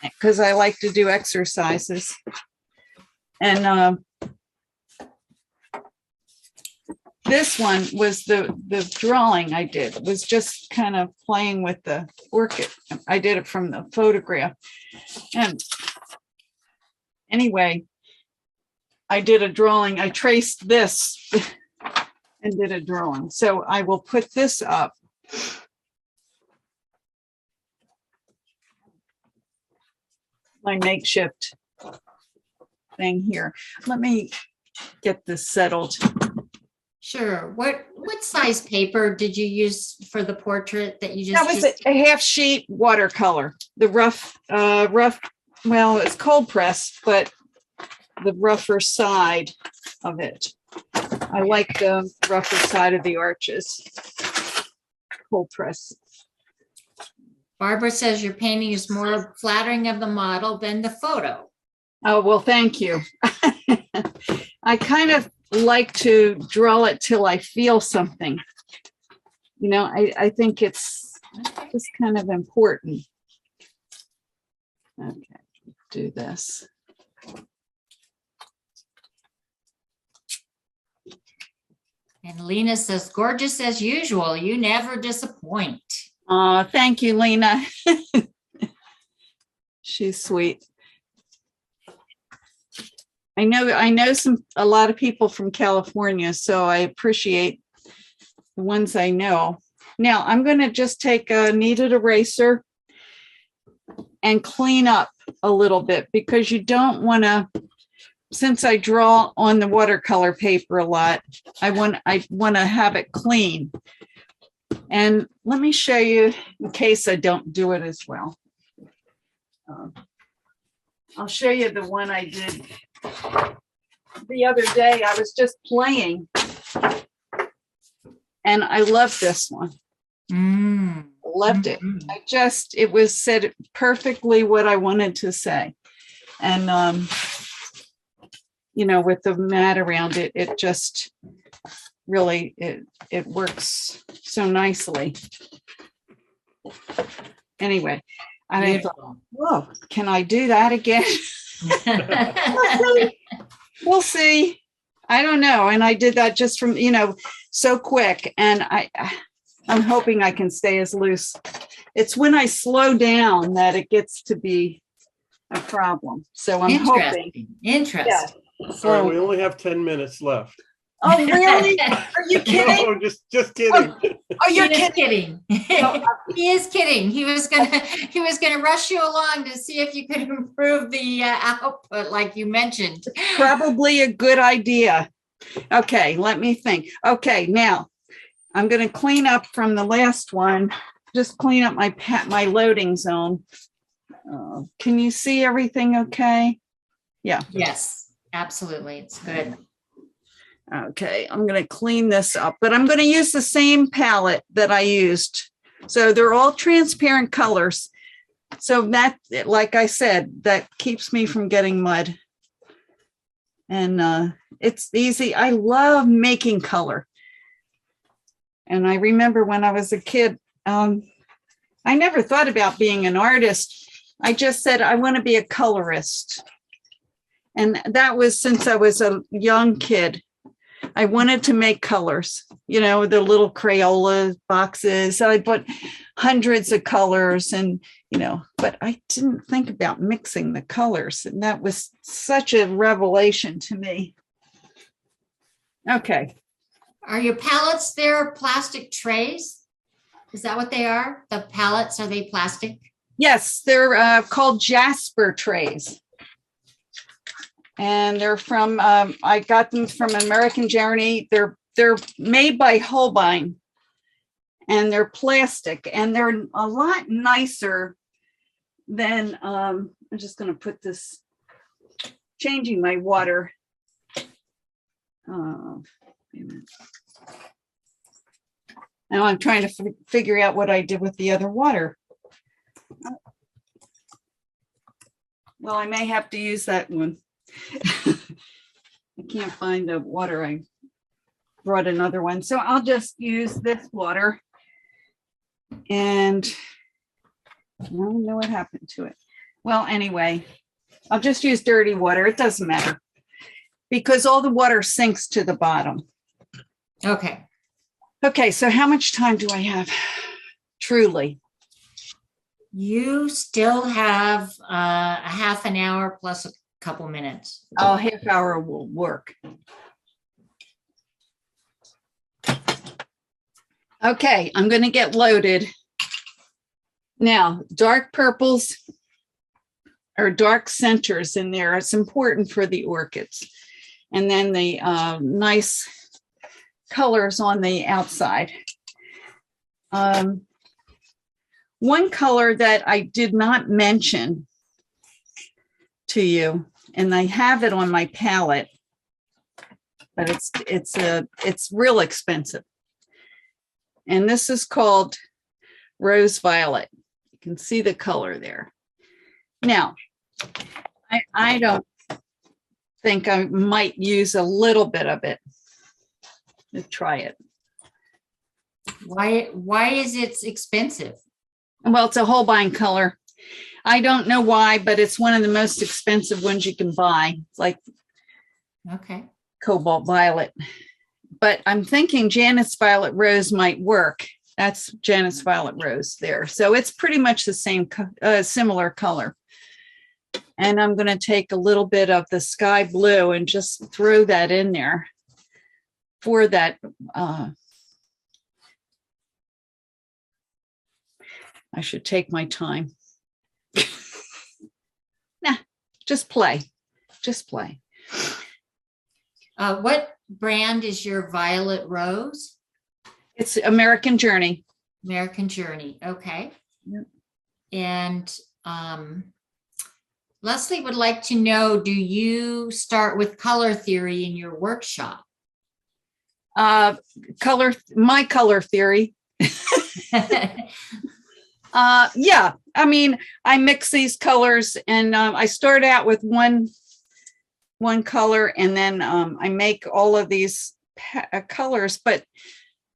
because I like to do exercises. And this one was the drawing I did. It was just kind of playing with the orchid. I did it from the photograph. And anyway, I did a drawing. I traced this and did a drawing. So I will put this up. My makeshift thing here. Let me get this settled.
Sure. What size paper did you use for the portrait that you just
That was a half sheet watercolor. The rough, well, it's cold press, but the rougher side of it. I like the rougher side of the arches. Cold press.
Barbara says your painting is more flattering of the model than the photo.
Oh, well, thank you. I kind of like to draw it till I feel something. You know, I think it's just kind of important. Okay. do this.
And Lena says, gorgeous as usual. You never disappoint.
Thank you, Lena. She's sweet. I know a lot of people from California, so I appreciate the ones I know. Now I'm going to just take a kneaded eraser and clean up a little bit, because you don't want to, since I draw on the watercolor paper a lot, I want to have it clean. And let me show you, in case I don't do it as well. I'll show you the one I did the other day. I was just playing, and I love this one. Loved it. It was said perfectly what I wanted to say. And, with the mat around it, it just really, it works so nicely. Anyway, I thought, whoa, can I do that again? We'll see. I don't know. And I did that just from, so quick. And I'm hoping I can stay as loose. It's when I slow down that it gets to be a problem. So I'm hoping.
Interesting.
Yeah.
Sorry, we only have 10 minutes left.
Oh, really? Are you kidding?
No, just kidding.
Oh, you're kidding.
He is kidding. He was gonna rush you along to see if you could improve the output, like you mentioned.
Probably a good idea. Okay, let me think. Okay, now I'm going to clean up from the last one. Just clean up my loading zone. Can you see everything okay? Yeah.
Yes, absolutely. It's good.
Okay, I'm going to clean this up, but I'm going to use the same palette that I used. So they're all transparent colors. So that, like I said, that keeps me from getting mud. And it's easy. I love making color. And I remember when I was a kid, I never thought about being an artist. I just said, I want to be a colorist. And that was since I was a young kid. I wanted to make colors, the little Crayola boxes. So I put hundreds of colors and, but I didn't think about mixing the colors. And that was such a revelation to me. Okay.
Are your palettes there plastic trays? Is that what they are? The palettes, are they plastic?
Yes, they're called Jasper trays. And they're from, I got them from American Journey. They're made by Holbein, and they're plastic, and they're a lot nicer than, I'm just going to put this, changing my water. Wait a minute. Now I'm trying to figure out what I did with the other water. Well, I may have to use that one. I can't find the water. I brought another one. So I'll just use this water. And I don't know what happened to it. Well, anyway, I'll just use dirty water. It doesn't matter, because all the water sinks to the bottom.
Okay.
Okay, so how much time do I have? Truly.
You still have a half an hour plus a couple minutes.
Oh, half hour will work. Okay, I'm going to get loaded. Now, dark purples or dark centers in there. It's important for the orchids. And then the nice colors on the outside. One color that I did not mention to you, and I have it on my palette, but it's real expensive. And this is called Rose Violet. You can see the color there. Now, I don't think I might use a little bit of it. Let's try it.
Why is it expensive?
Well, it's a Holbein color. I don't know why, but it's one of the most expensive ones you can buy. It's like
Okay.
cobalt violet. But I'm thinking Janet's Violet Rose might work. That's Janet's Violet Rose there. So it's pretty much the same, similar color. And I'm going to take a little bit of the sky blue and just throw that in there for that. I should take my time. Nah, just play. Just play.
What brand is your Violet Rose?
It's American Journey.
American Journey. Okay.
Yep.
And Leslie would like to know, do you start with color theory in your workshop?
My color theory. Yeah, I mean, I mix these colors and I start out with one color and then I make all of these colors, but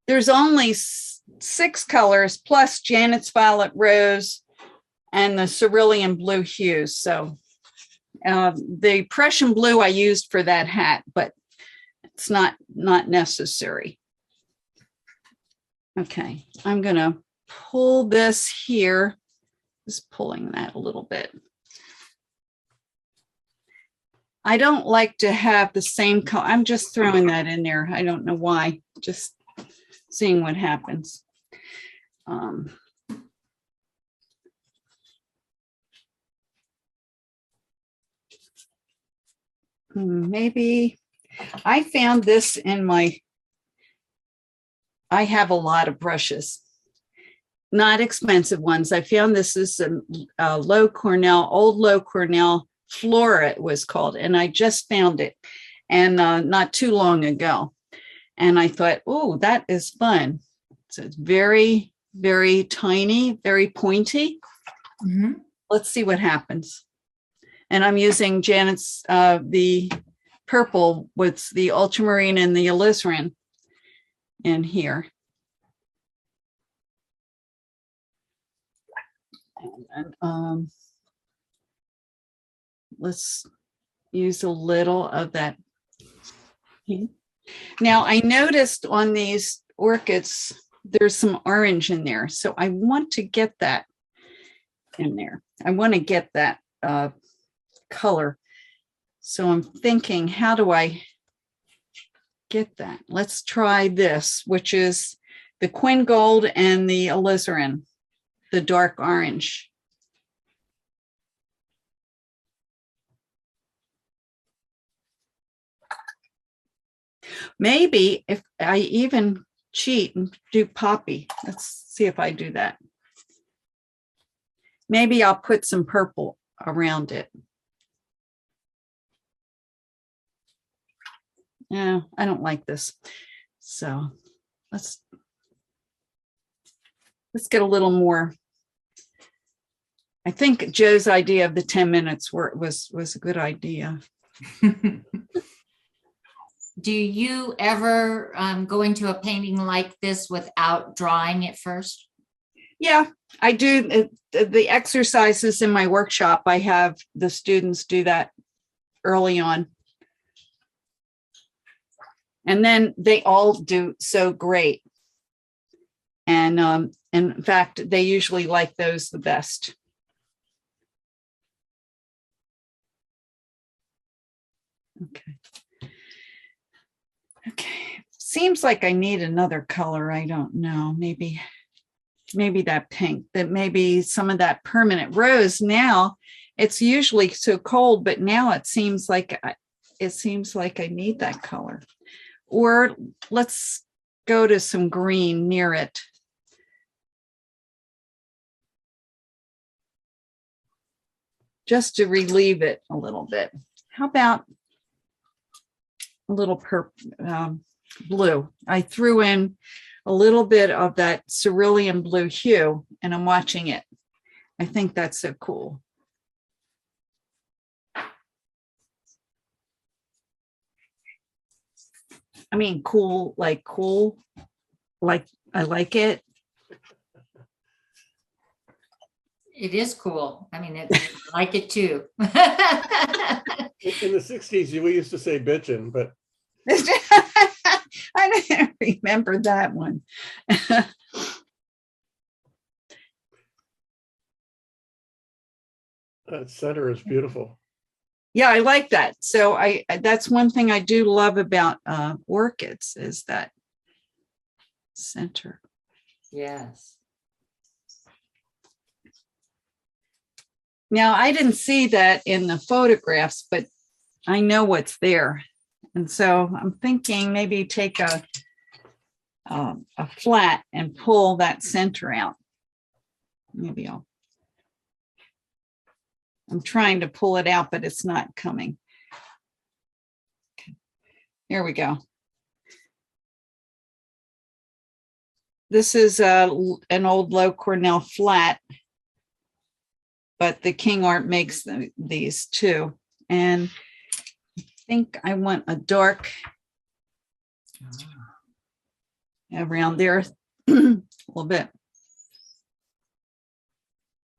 there's only 6 colors plus Janet's Violet Rose and the cerulean blue hues. So the Prussian blue I used for that hat, but it's not necessary. Okay, I'm gonna pull this here, just pulling that a little bit. I don't like to have the same color. I'm just throwing that in there. I don't know why, just seeing what happens. Maybe I found this in I have a lot of brushes, not expensive ones. I found this is a old low Cornell Flora it was called, and I just found it and not too long ago. And I thought, oh, that is fun. So it's very, very tiny, very pointy.
Mm-hmm.
Let's see what happens. And I'm using Janet's, the purple with the ultramarine and the alizarin in here. And let's use a little of that. Now I noticed on these orchids, there's some orange in there. So I want to get that in there. I want to get that color. So I'm thinking, how do I get that? Let's try this, which is the Quin Gold and the alizarin, the dark orange. Maybe if I even cheat and do poppy, let's see if I do that. Maybe I'll put some purple around it. No, I don't like this. So let's get a little more. I think Joe's idea of the 10 minutes was a good idea.
Do you ever go into a painting like this without drawing it first?
Yeah, I do. The exercises in my workshop, I have the students do that early on. And then they all do so great. And in fact, they usually like those the best. Okay. Okay. Seems like I need another color. I don't know. Maybe that pink, that maybe some of that permanent rose. Now it's usually so cold, but now it seems like I need that color. Or let's go to some green near it. Just to relieve it a little bit. How about a little blue? I threw in a little bit of that cerulean blue hue and I'm watching it. I think that's so cool. I mean, cool, like I like it.
It is cool. I mean, I like it too.
In the 60s, we used to say bitchin', but
I didn't remember that one.
that center is beautiful.
Yeah, I like that. So that's one thing I do love about orchids is that center.
Yes.
Now, I didn't see that in the photographs, but I know what's there. And so I'm thinking maybe take a flat and pull that center out. Maybe I'm trying to pull it out, but it's not coming. Okay. Here we go. This is an old low Cornell flat, but the King Art makes these too. And I think I want a dark around there a little bit.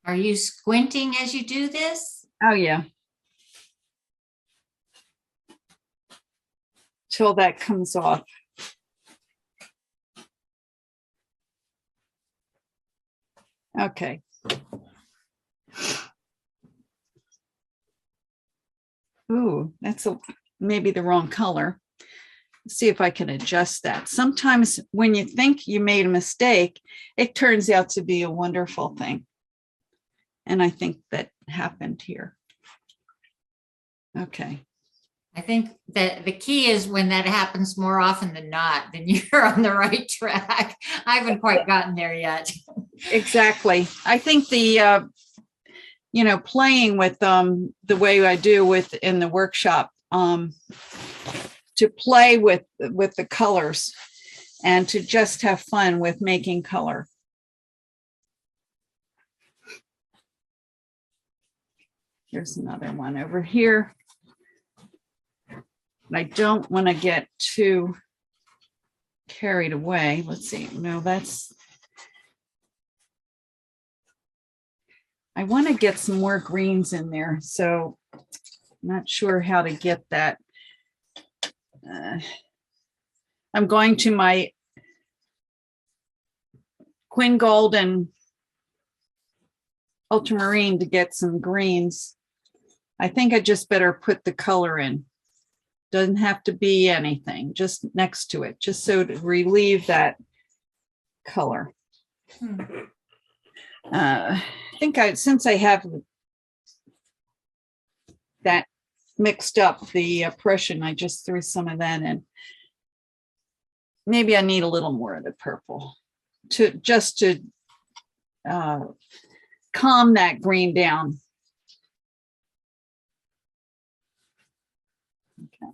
Are you squinting as you do this?
Oh, yeah. Till that comes off. Okay. Ooh, that's maybe the wrong color. Let's see if I can adjust that. Sometimes when you think you made a mistake, it turns out to be a wonderful thing. And I think that happened here. Okay.
I think that the key is when that happens more often than not, then you're on the right track. I haven't quite gotten there yet.
Exactly. I think the, playing with the way I do in the workshop, to play with the colors and to just have fun with making color. Here's another one over here. I don't want to get too carried away. Let's see. No, I want to get some more greens in there. So I'm not sure how to get that. I'm going to my Queen Gold and Ultramarine to get some greens. I think I just better put the color in. Doesn't have to be anything, just next to it, just so to relieve that color. I think since I have that mixed up, the Prussian, I just threw some of that in. Maybe I need a little more of the purple to calm that green down. Okay.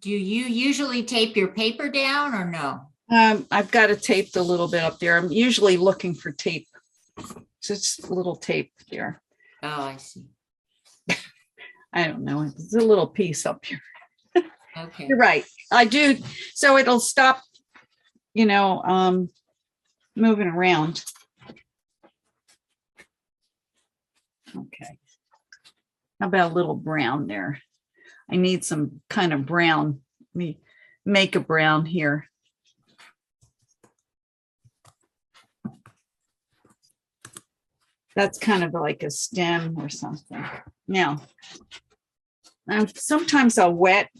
Do you usually tape your paper down or no?
I've got it taped a little bit up there. I'm usually looking for tape. Just a little tape there.
Oh, I see.
I don't know. It's a little piece up here.
Okay.
You're right. I do. So it'll stop, moving around. Okay. How about a little brown there? I need some kind of brown. Let me make a brown here. That's kind of like a stem or something. Now, sometimes I'll wet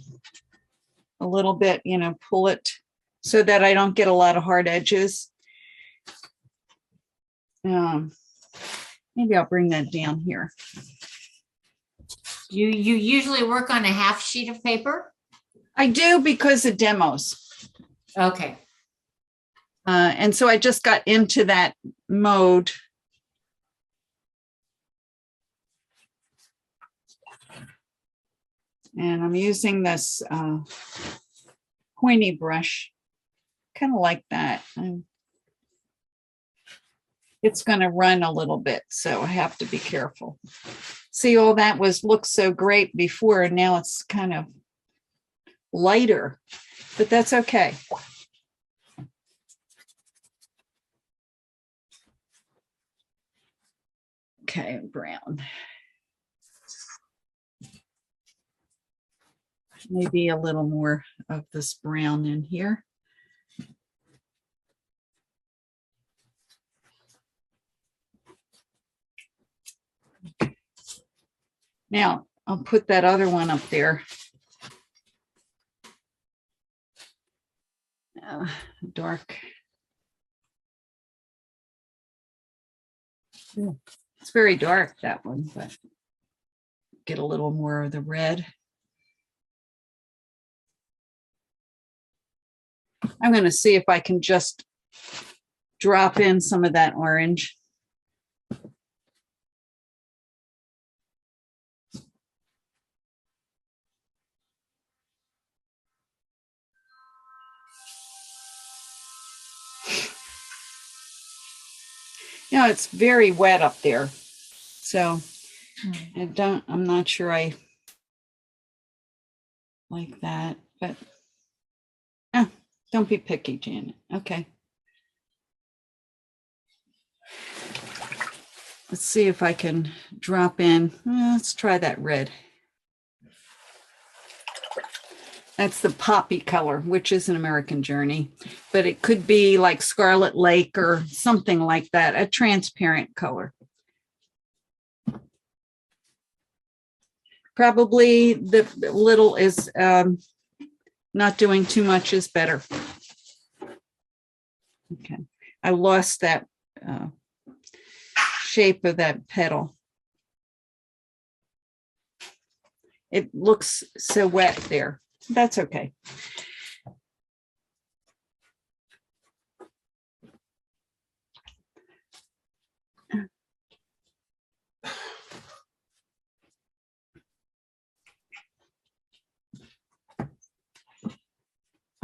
a little bit, pull it so that I don't get a lot of hard edges. Maybe I'll bring that down here.
You usually work on a half sheet of paper?
I do because of demos.
Okay.
And so I just got into that mode. And I'm using this pointy brush, kind of like that. It's going to run a little bit, so I have to be careful. See, all that looked so great before, and now it's kind of lighter, but that's okay. Okay, brown. Maybe a little more of this brown in here. Now, I'll put that other one up there. Dark. Yeah, it's very dark, that one, but get a little more of the red. I'm going to see if I can just drop in some of that orange. You know, it's very wet up there. So I'm not sure I like that, but don't be picky, Janet. Okay. Let's see if I can drop in. Let's try that red. That's the poppy color, which is an American Journey, but it could be like Scarlet Lake or something like that, a transparent color. Probably the little is not doing too much is better. Okay, I lost that shape of that petal. It looks so wet there. That's okay.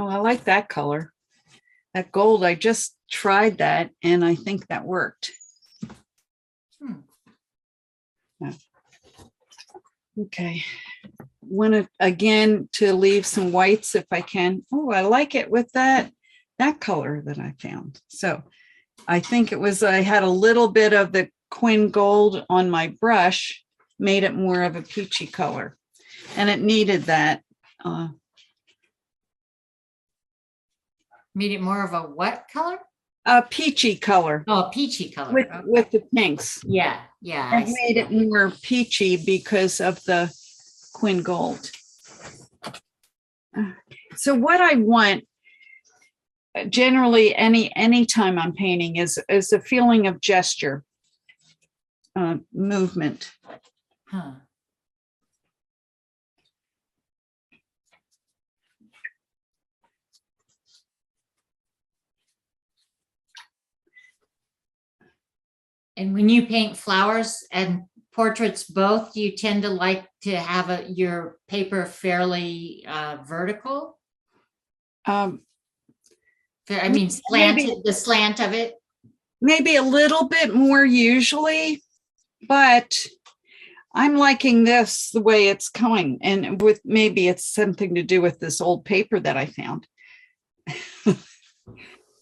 Oh, I like that color. That gold, I just tried that and I think that worked. Yeah. Okay. Want to again to leave some whites if I can. Oh, I like it with that color that I found. So I think it was I had a little bit of the Quin Gold on my brush, made it more of a peachy color, and it needed that.
Made it more of a what color?
A peachy color.
Oh, a peachy color.
With the pinks.
Yeah, yeah.
I made it more peachy because of the Quin Gold. So what I want generally any time I'm painting is a feeling of gesture, movement.
Huh. And when you paint flowers and portraits both, do you tend to like to have your paper fairly vertical? I mean, slanted, the slant of it?
Maybe a little bit more usually, but I'm liking this the way it's going. And with maybe it's something to do with this old paper that I found.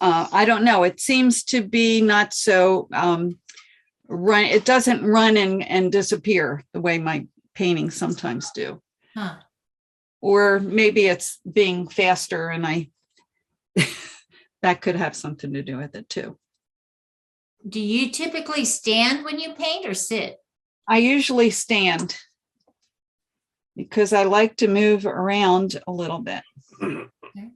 I don't know. It seems to be not so run. It doesn't run and disappear the way my paintings sometimes do.
Huh.
Or maybe it's being faster and that could have something to do with it too.
Do you typically stand when you paint or sit?
I usually stand because I like to move around a little bit.
Okay.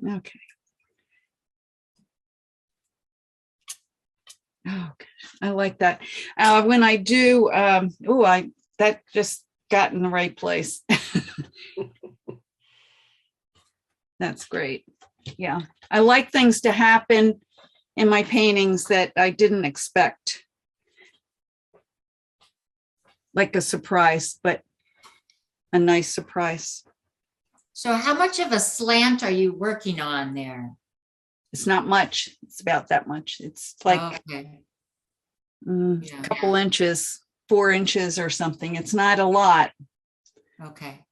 Okay. Oh, I like that. When I do, that just got in the right place. That's great. Yeah. I like things to happen in my paintings that I didn't expect. Like a surprise, but a nice surprise.
So how much of a slant are you working on there?
It's not much. It's about that much. It's like
okay.
A couple inches, 4 inches or something. It's not a lot.
Okay.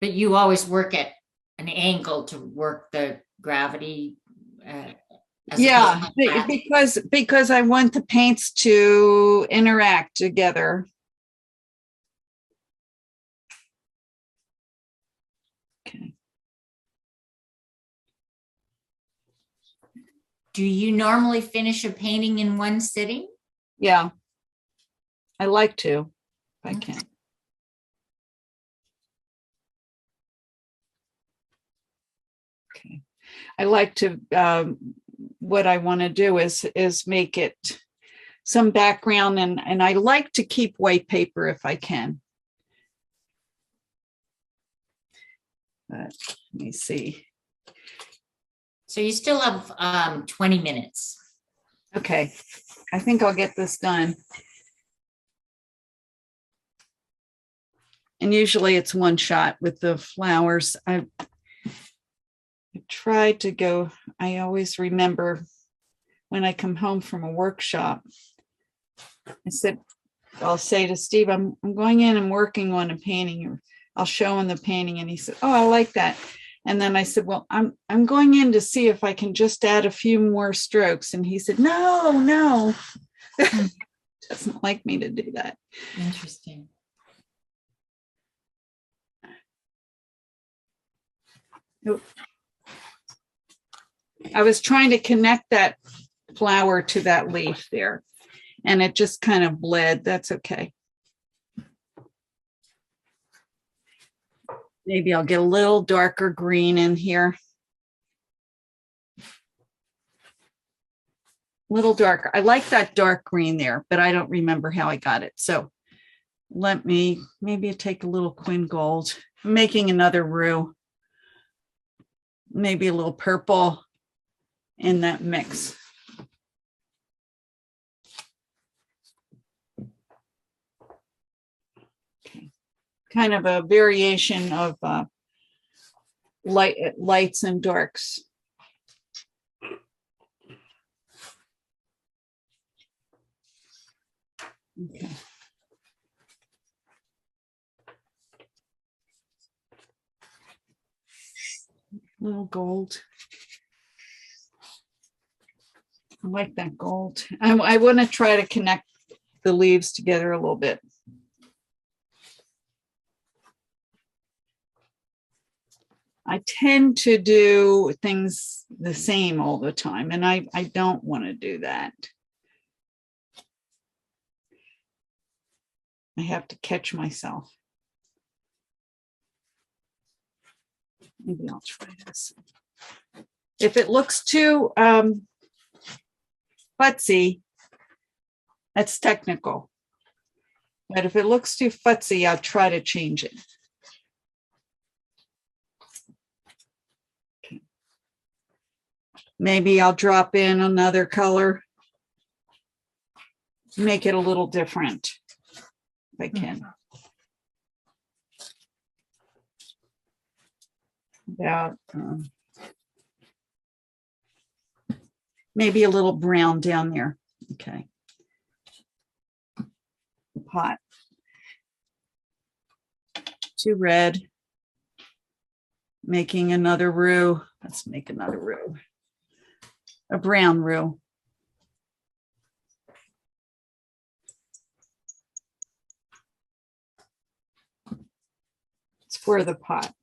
But you always work at an angle to work the gravity. As
Yeah,
opposed to flat.
because I want the paints to interact together. Okay.
Do you normally finish a painting in one sitting?
Yeah. I like to, if I
Okay.
can. Okay. I like to, what I want to do is make it some background, and I like to keep white paper if I can. But let me see.
So you still have 20 minutes.
Okay, I think I'll get this done. And usually it's one shot with the flowers. I tried to go, I always remember when I come home from a workshop, I'll say to Steve, I'm going in and working on a painting, or I'll show him the painting, and he said, oh, I like that. And then I said, well, I'm going in to see if I can just add a few more strokes. And he said, no, doesn't like me to do that.
Interesting.
I was trying to connect that flower to that leaf there, and it just kind of bled. That's okay. Maybe I'll get a little darker green in here. Little darker. I like that dark green there, but I don't remember how I got it. So let me maybe take a little Quin Gold. I'm making another roux. Maybe a little purple in that mix. Okay. Kind of a variation of lights and darks. Okay. Little gold. I like that gold. I want to try to connect the leaves together a little bit. I tend to do things the same all the time, and I don't want to do that. I have to catch myself. Maybe I'll try this. If it looks too futzy, that's technical. But if it looks too futzy, I'll try to change it. Okay. Maybe I'll drop in another color, make it a little different if I can. About maybe a little brown down there. Okay. Pot. Too red. Making another roux. Let's make another roux. A brown roux. It's for the pot.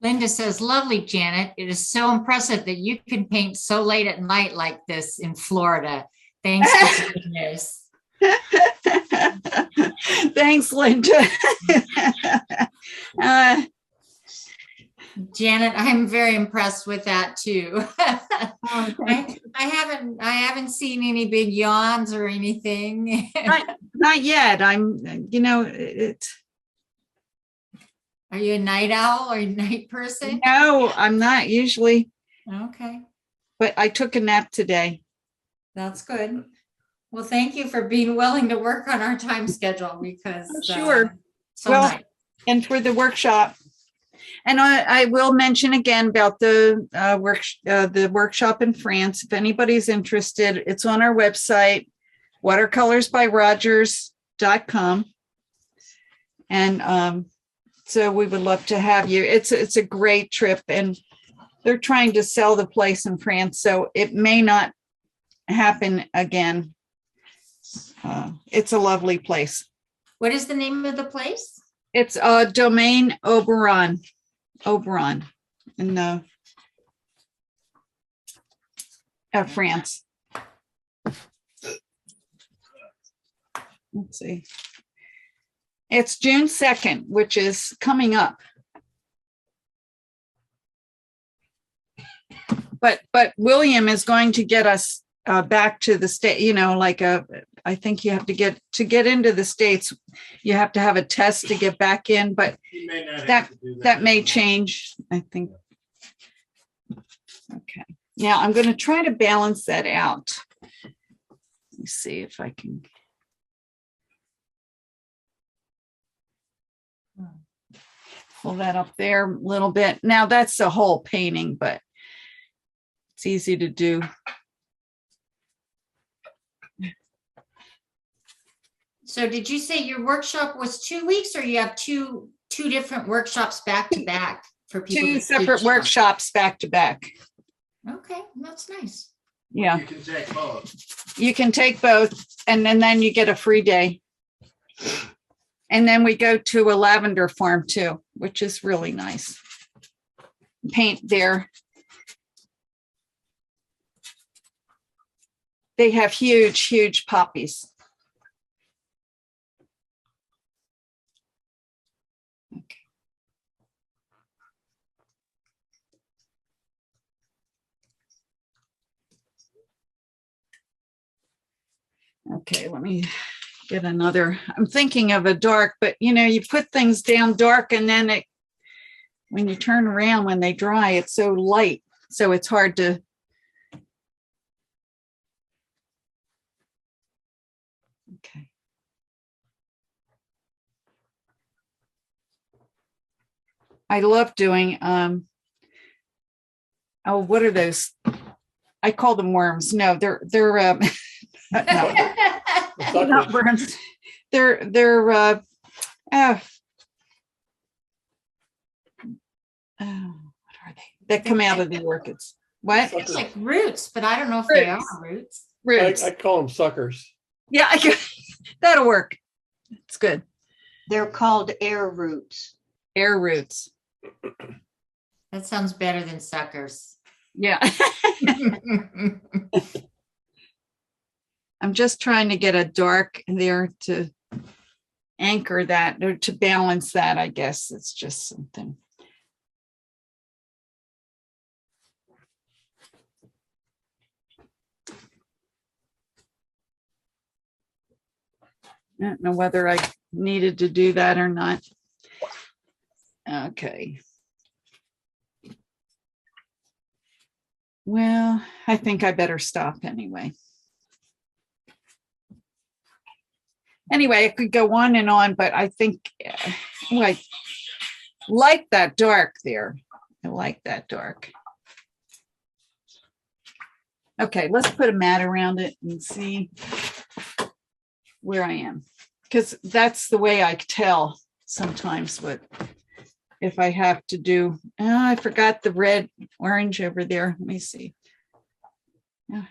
Linda says, lovely, Janet. It is so impressive that you can paint so late at night like this in Florida. Thanks for doing this.
Thanks, Linda.
Janet, I'm very impressed with that too.
Oh,
I haven't seen any big yawns or anything.
not yet. It's.
Are you a night owl or a night person?
No, I'm not usually,
Okay,
but I took a nap today.
that's good. Well, thank you for being willing to work on our time schedule because
Sure.
So
Well,
nice.
And for the workshop. And I will mention again about the workshop in France. If anybody's interested, it's on our website, watercolorsbyrogers.com. And So we would love to have you. It's a great trip, and they're trying to sell the place in France, so it may not happen again. It's a lovely place.
What is the name of the place?
It's Domaine Oberon in the France. Let's see. It's June 2nd, which is coming up. But William is going to get us back to the state, I think you have to get into the States, you have to have a test to get back in, but that may change, I think. Okay, now I'm going to try to balance that out. Let me see if I can. Pull that up there a little bit. Now that's the whole painting, but it's easy to do.
So did you say your workshop was 2 weeks, or you have two different workshops back to back for people?
Two separate workshops back to back.
Okay, that's nice.
Yeah.
You can take both.
You can take both, and then you get a free day. And then we go to a lavender farm too, which is really nice. Paint there. They have huge, huge poppies. Okay, let me get another. I'm thinking of a dark, but you put things down dark, and then when you turn around, when they dry, it's so light. So it's hard to. Okay. I love doing, what are those? I call them worms. No, they're no, not worms. They're what are they? That come out of the orchids. What?
It's like roots, but I don't know if they are roots.
Roots.
I call them suckers.
Yeah, that'll work. It's good.
They're called air roots.
Air roots.
That sounds better than suckers.
Yeah. I'm just trying to get a dark there to anchor that, or to balance that, I guess. It's just something. I don't know whether I needed to do that or not. Okay. Well, I think I better stop anyway. Anyway, I could go on and on, but I think I like that dark there. I like that dark. Okay, let's put a mat around it and see where I am, because that's the way I tell sometimes what if I have to do. Oh, I forgot the red orange over there. Let me see. Yeah.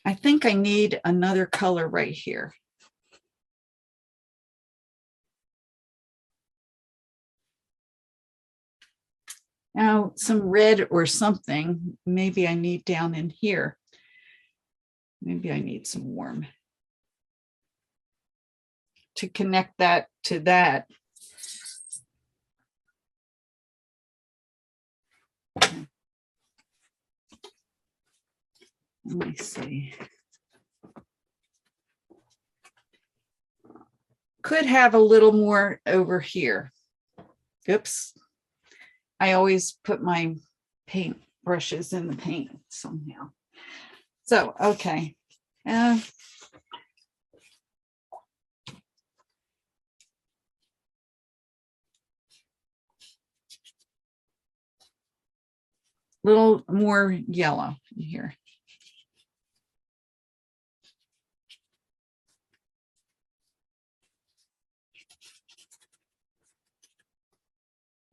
I think I need another color right here. Now, some red or something, maybe I need down in here. Maybe I need some warm to connect that to that. Let me see. Could have a little more over here. Oops. I always put my paint brushes in the paint somehow. So, okay. Little more yellow in here.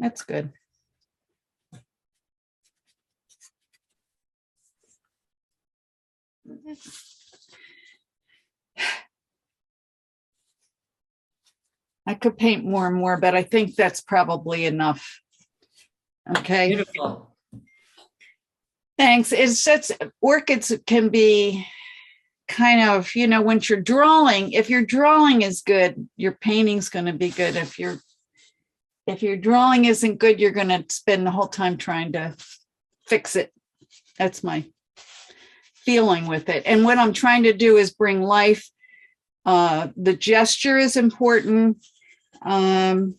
That's good. I could paint more and more, but I think that's probably enough. Okay.
Beautiful.
Thanks. It's just orchids can be kind of, when you're drawing, if your drawing is good, your painting's going to be good. If your drawing isn't good, you're going to spend the whole time trying to fix it. That's my feeling with it. And what I'm trying to do is bring life. The gesture is important. I'm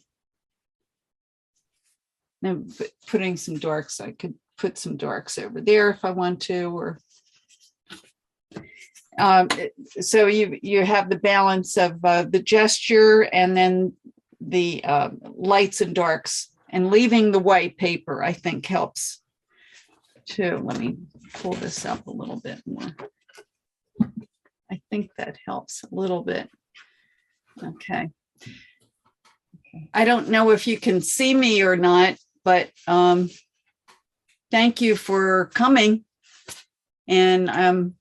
putting some darks. I could put some darks over there if I want to, or so you have the balance of the gesture and then the lights and darks, and leaving the white paper I think helps too. Let me pull this up a little bit more. I think that helps a little bit. Okay. I don't know if you can see me or not, but thank you for coming. And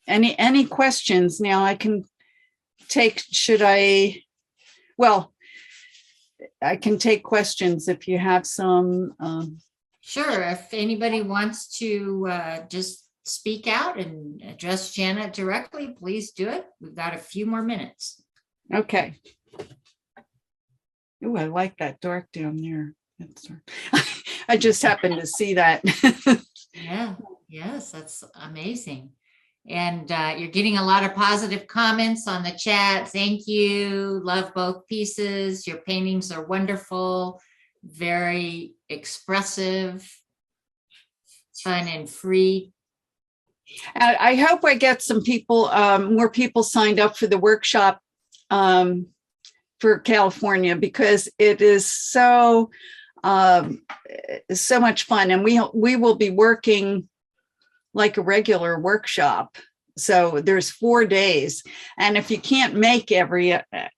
any questions now I can take, I can take questions if you have some.
Sure. If anybody wants to just speak out and address Janet directly, please do it. We've got a few more minutes.
Okay. Oh, I like that dark down there. That's dark. I just happened to see that.
Yeah. Yes, that's amazing. And you're getting a lot of positive comments on the chat. Thank you. Love both pieces. Your paintings are wonderful, very expressive, fun and free.
I hope I get some people, more people signed up for the workshop for California, because it is so much fun, and we will be working like a regular workshop. So there's 4 days, and if you can't make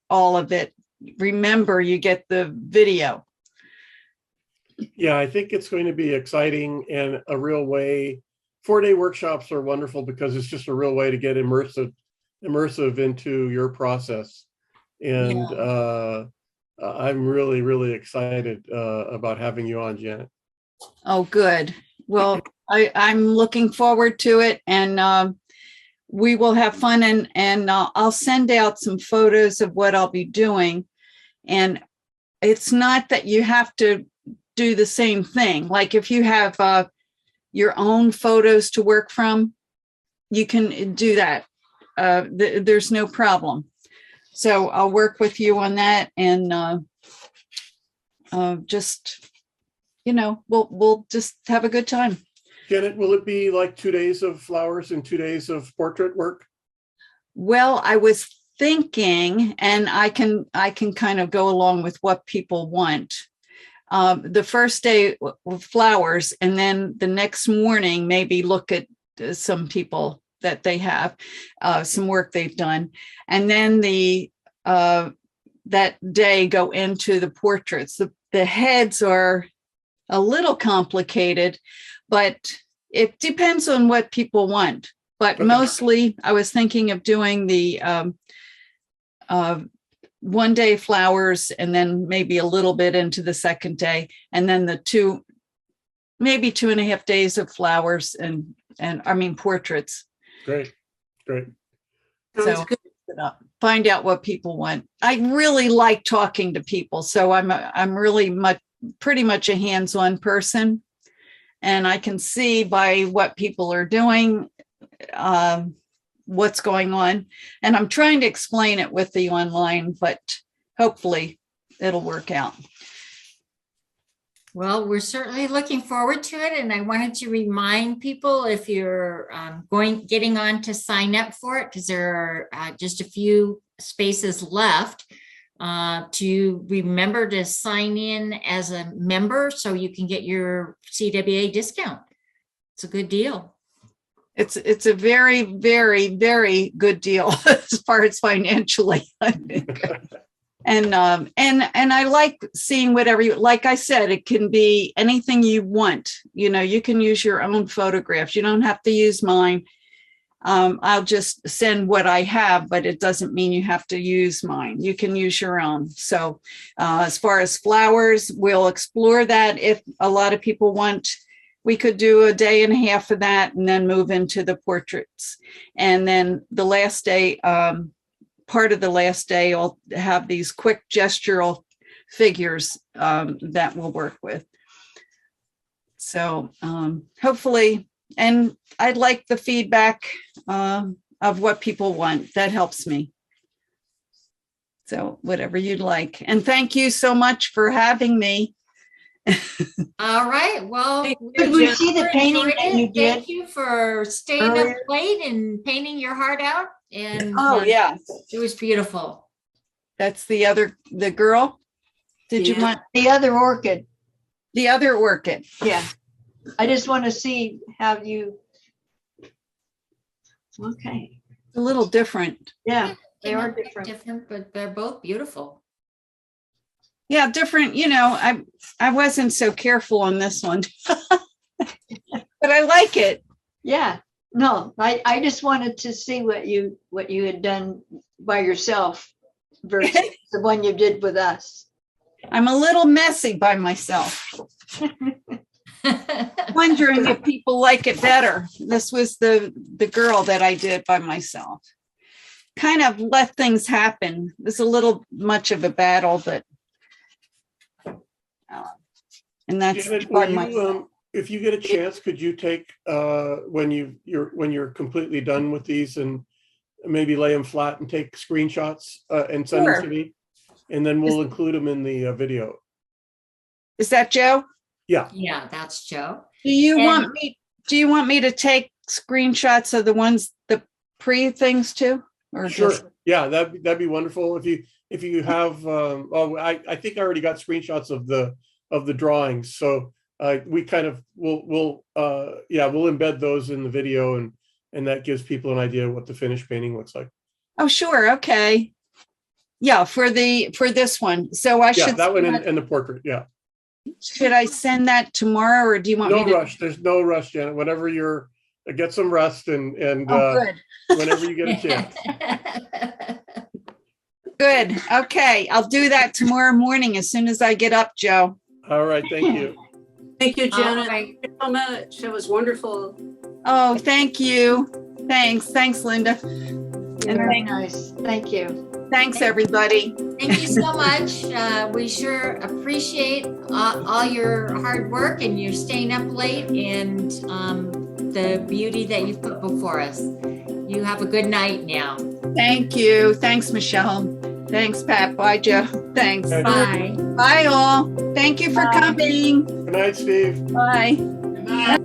all of it, remember you get the video.
Yeah, I think it's going to be exciting and a real way. 4-day workshops are wonderful because it's just a real way to get immersive into your process. And I'm really, really excited about having you on, Janet.
Oh, good. Well, I'm looking forward to it, and we will have fun, and I'll send out some photos of what I'll be doing. And it's not that you have to do the same thing. Like if you have your own photos to work from, you can do that. There's no problem. So I'll work with you on that, and just, we'll just have a good time.
Janet, will it be like 2 days of flowers and 2 days of portrait work?
Well, I was thinking, and I can kind of go along with what people want. The first day with flowers, and then the next morning, maybe look at some people that they have, some work they've done. And then that day go into the portraits. The heads are a little complicated, but it depends on what people want. But
Okay.
Mostly I was thinking of doing the 1 day flowers, and then maybe a little bit into the second day, and then maybe 2.5 days of flowers and I mean portraits.
Great.
So find out what people want. I really like talking to people, so I'm really pretty much a hands-on person, and I can see by what people are doing what's going on, and I'm trying to explain it with the online, but hopefully it'll work out.
Well, we're certainly looking forward to it. And I wanted to remind people, if you're getting on to sign up for it, because there are just a few spaces left, to remember to sign in as a member so you can get your CWA discount. It's a good deal.
It's a very, very, very good deal as far as financially, I think. And I like seeing whatever you, like I said, it can be anything you want. You know, you can use your own photographs. You don't have to use mine. I'll just send what I have, but it doesn't mean you have to use mine. You can use your own. So as far as flowers, we'll explore that. If a lot of people want, we could do a day and a half of that and then move into the portraits. And then the last day, part of the last day, I'll have these quick gestural figures that we'll work with. So hopefully, and I'd like the feedback of what people want. That helps me. So whatever you'd like. And thank you so much for having me.
All right. Well,
Did we see the painting that you did?
Thank you for staying up
earlier?
late and painting your heart out. And
Oh, yeah.
it was beautiful.
That's the girl. Did you
Yeah.
want
The other orchid.
the other orchid?
Yeah. I just want to see how you. Okay.
A little different.
Yeah, they are
might be
different.
but they're both beautiful.
Yeah, different. You know, I wasn't so careful on this one, but I like it.
Yeah. No, I just wanted to see what you had done by yourself versus the one you did with us.
I'm a little messy by myself. Wondering if people like it better. This was the girl that I did by myself. Kind of let things happen. It was a little much of a battle, but and that's
Janet,
by
will
myself.
you, if you get a chance, could you take when you're completely done with these and maybe lay them flat and take screenshots and send them to me, and then we'll include them in the video.
Is that Joe?
Yeah.
Yeah, that's Joe.
Do you
And-
want me to take screenshots of the pre things too? Or
Sure.
just
Yeah, that'd be wonderful. If you have, I think I already got screenshots of the drawings. So we kind of we'll embed those in the video, and that gives people an idea of what the finished painting looks like.
Oh, sure. Okay. Yeah, for this one. So I
Yeah,
should
that one and the portrait. Yeah.
should I send that tomorrow or do you want
No
me to?
rush. There's no rush, Janet. Whenever you're get some rest and
Oh, good.
whenever you get a chance.
Good. Okay. I'll do that tomorrow morning as soon as I get up, Joe.
All right. Thank you.
Thank you,
All
Janet,
right.
so much. It was wonderful.
Oh, thank you. Thanks, Linda.
Very nice. Thank you.
Thanks, everybody.
Thank you so much. We sure appreciate all your hard work and your staying up late and the beauty that you've put before us. You have a good night now.
Thank you. Thanks, Michelle. Thanks, Pat. Bye, Joe. Thanks.
Okay.
Bye.
Bye, all. Thank you for
Bye.
coming.
Good night, Steve.
Bye.
Bye.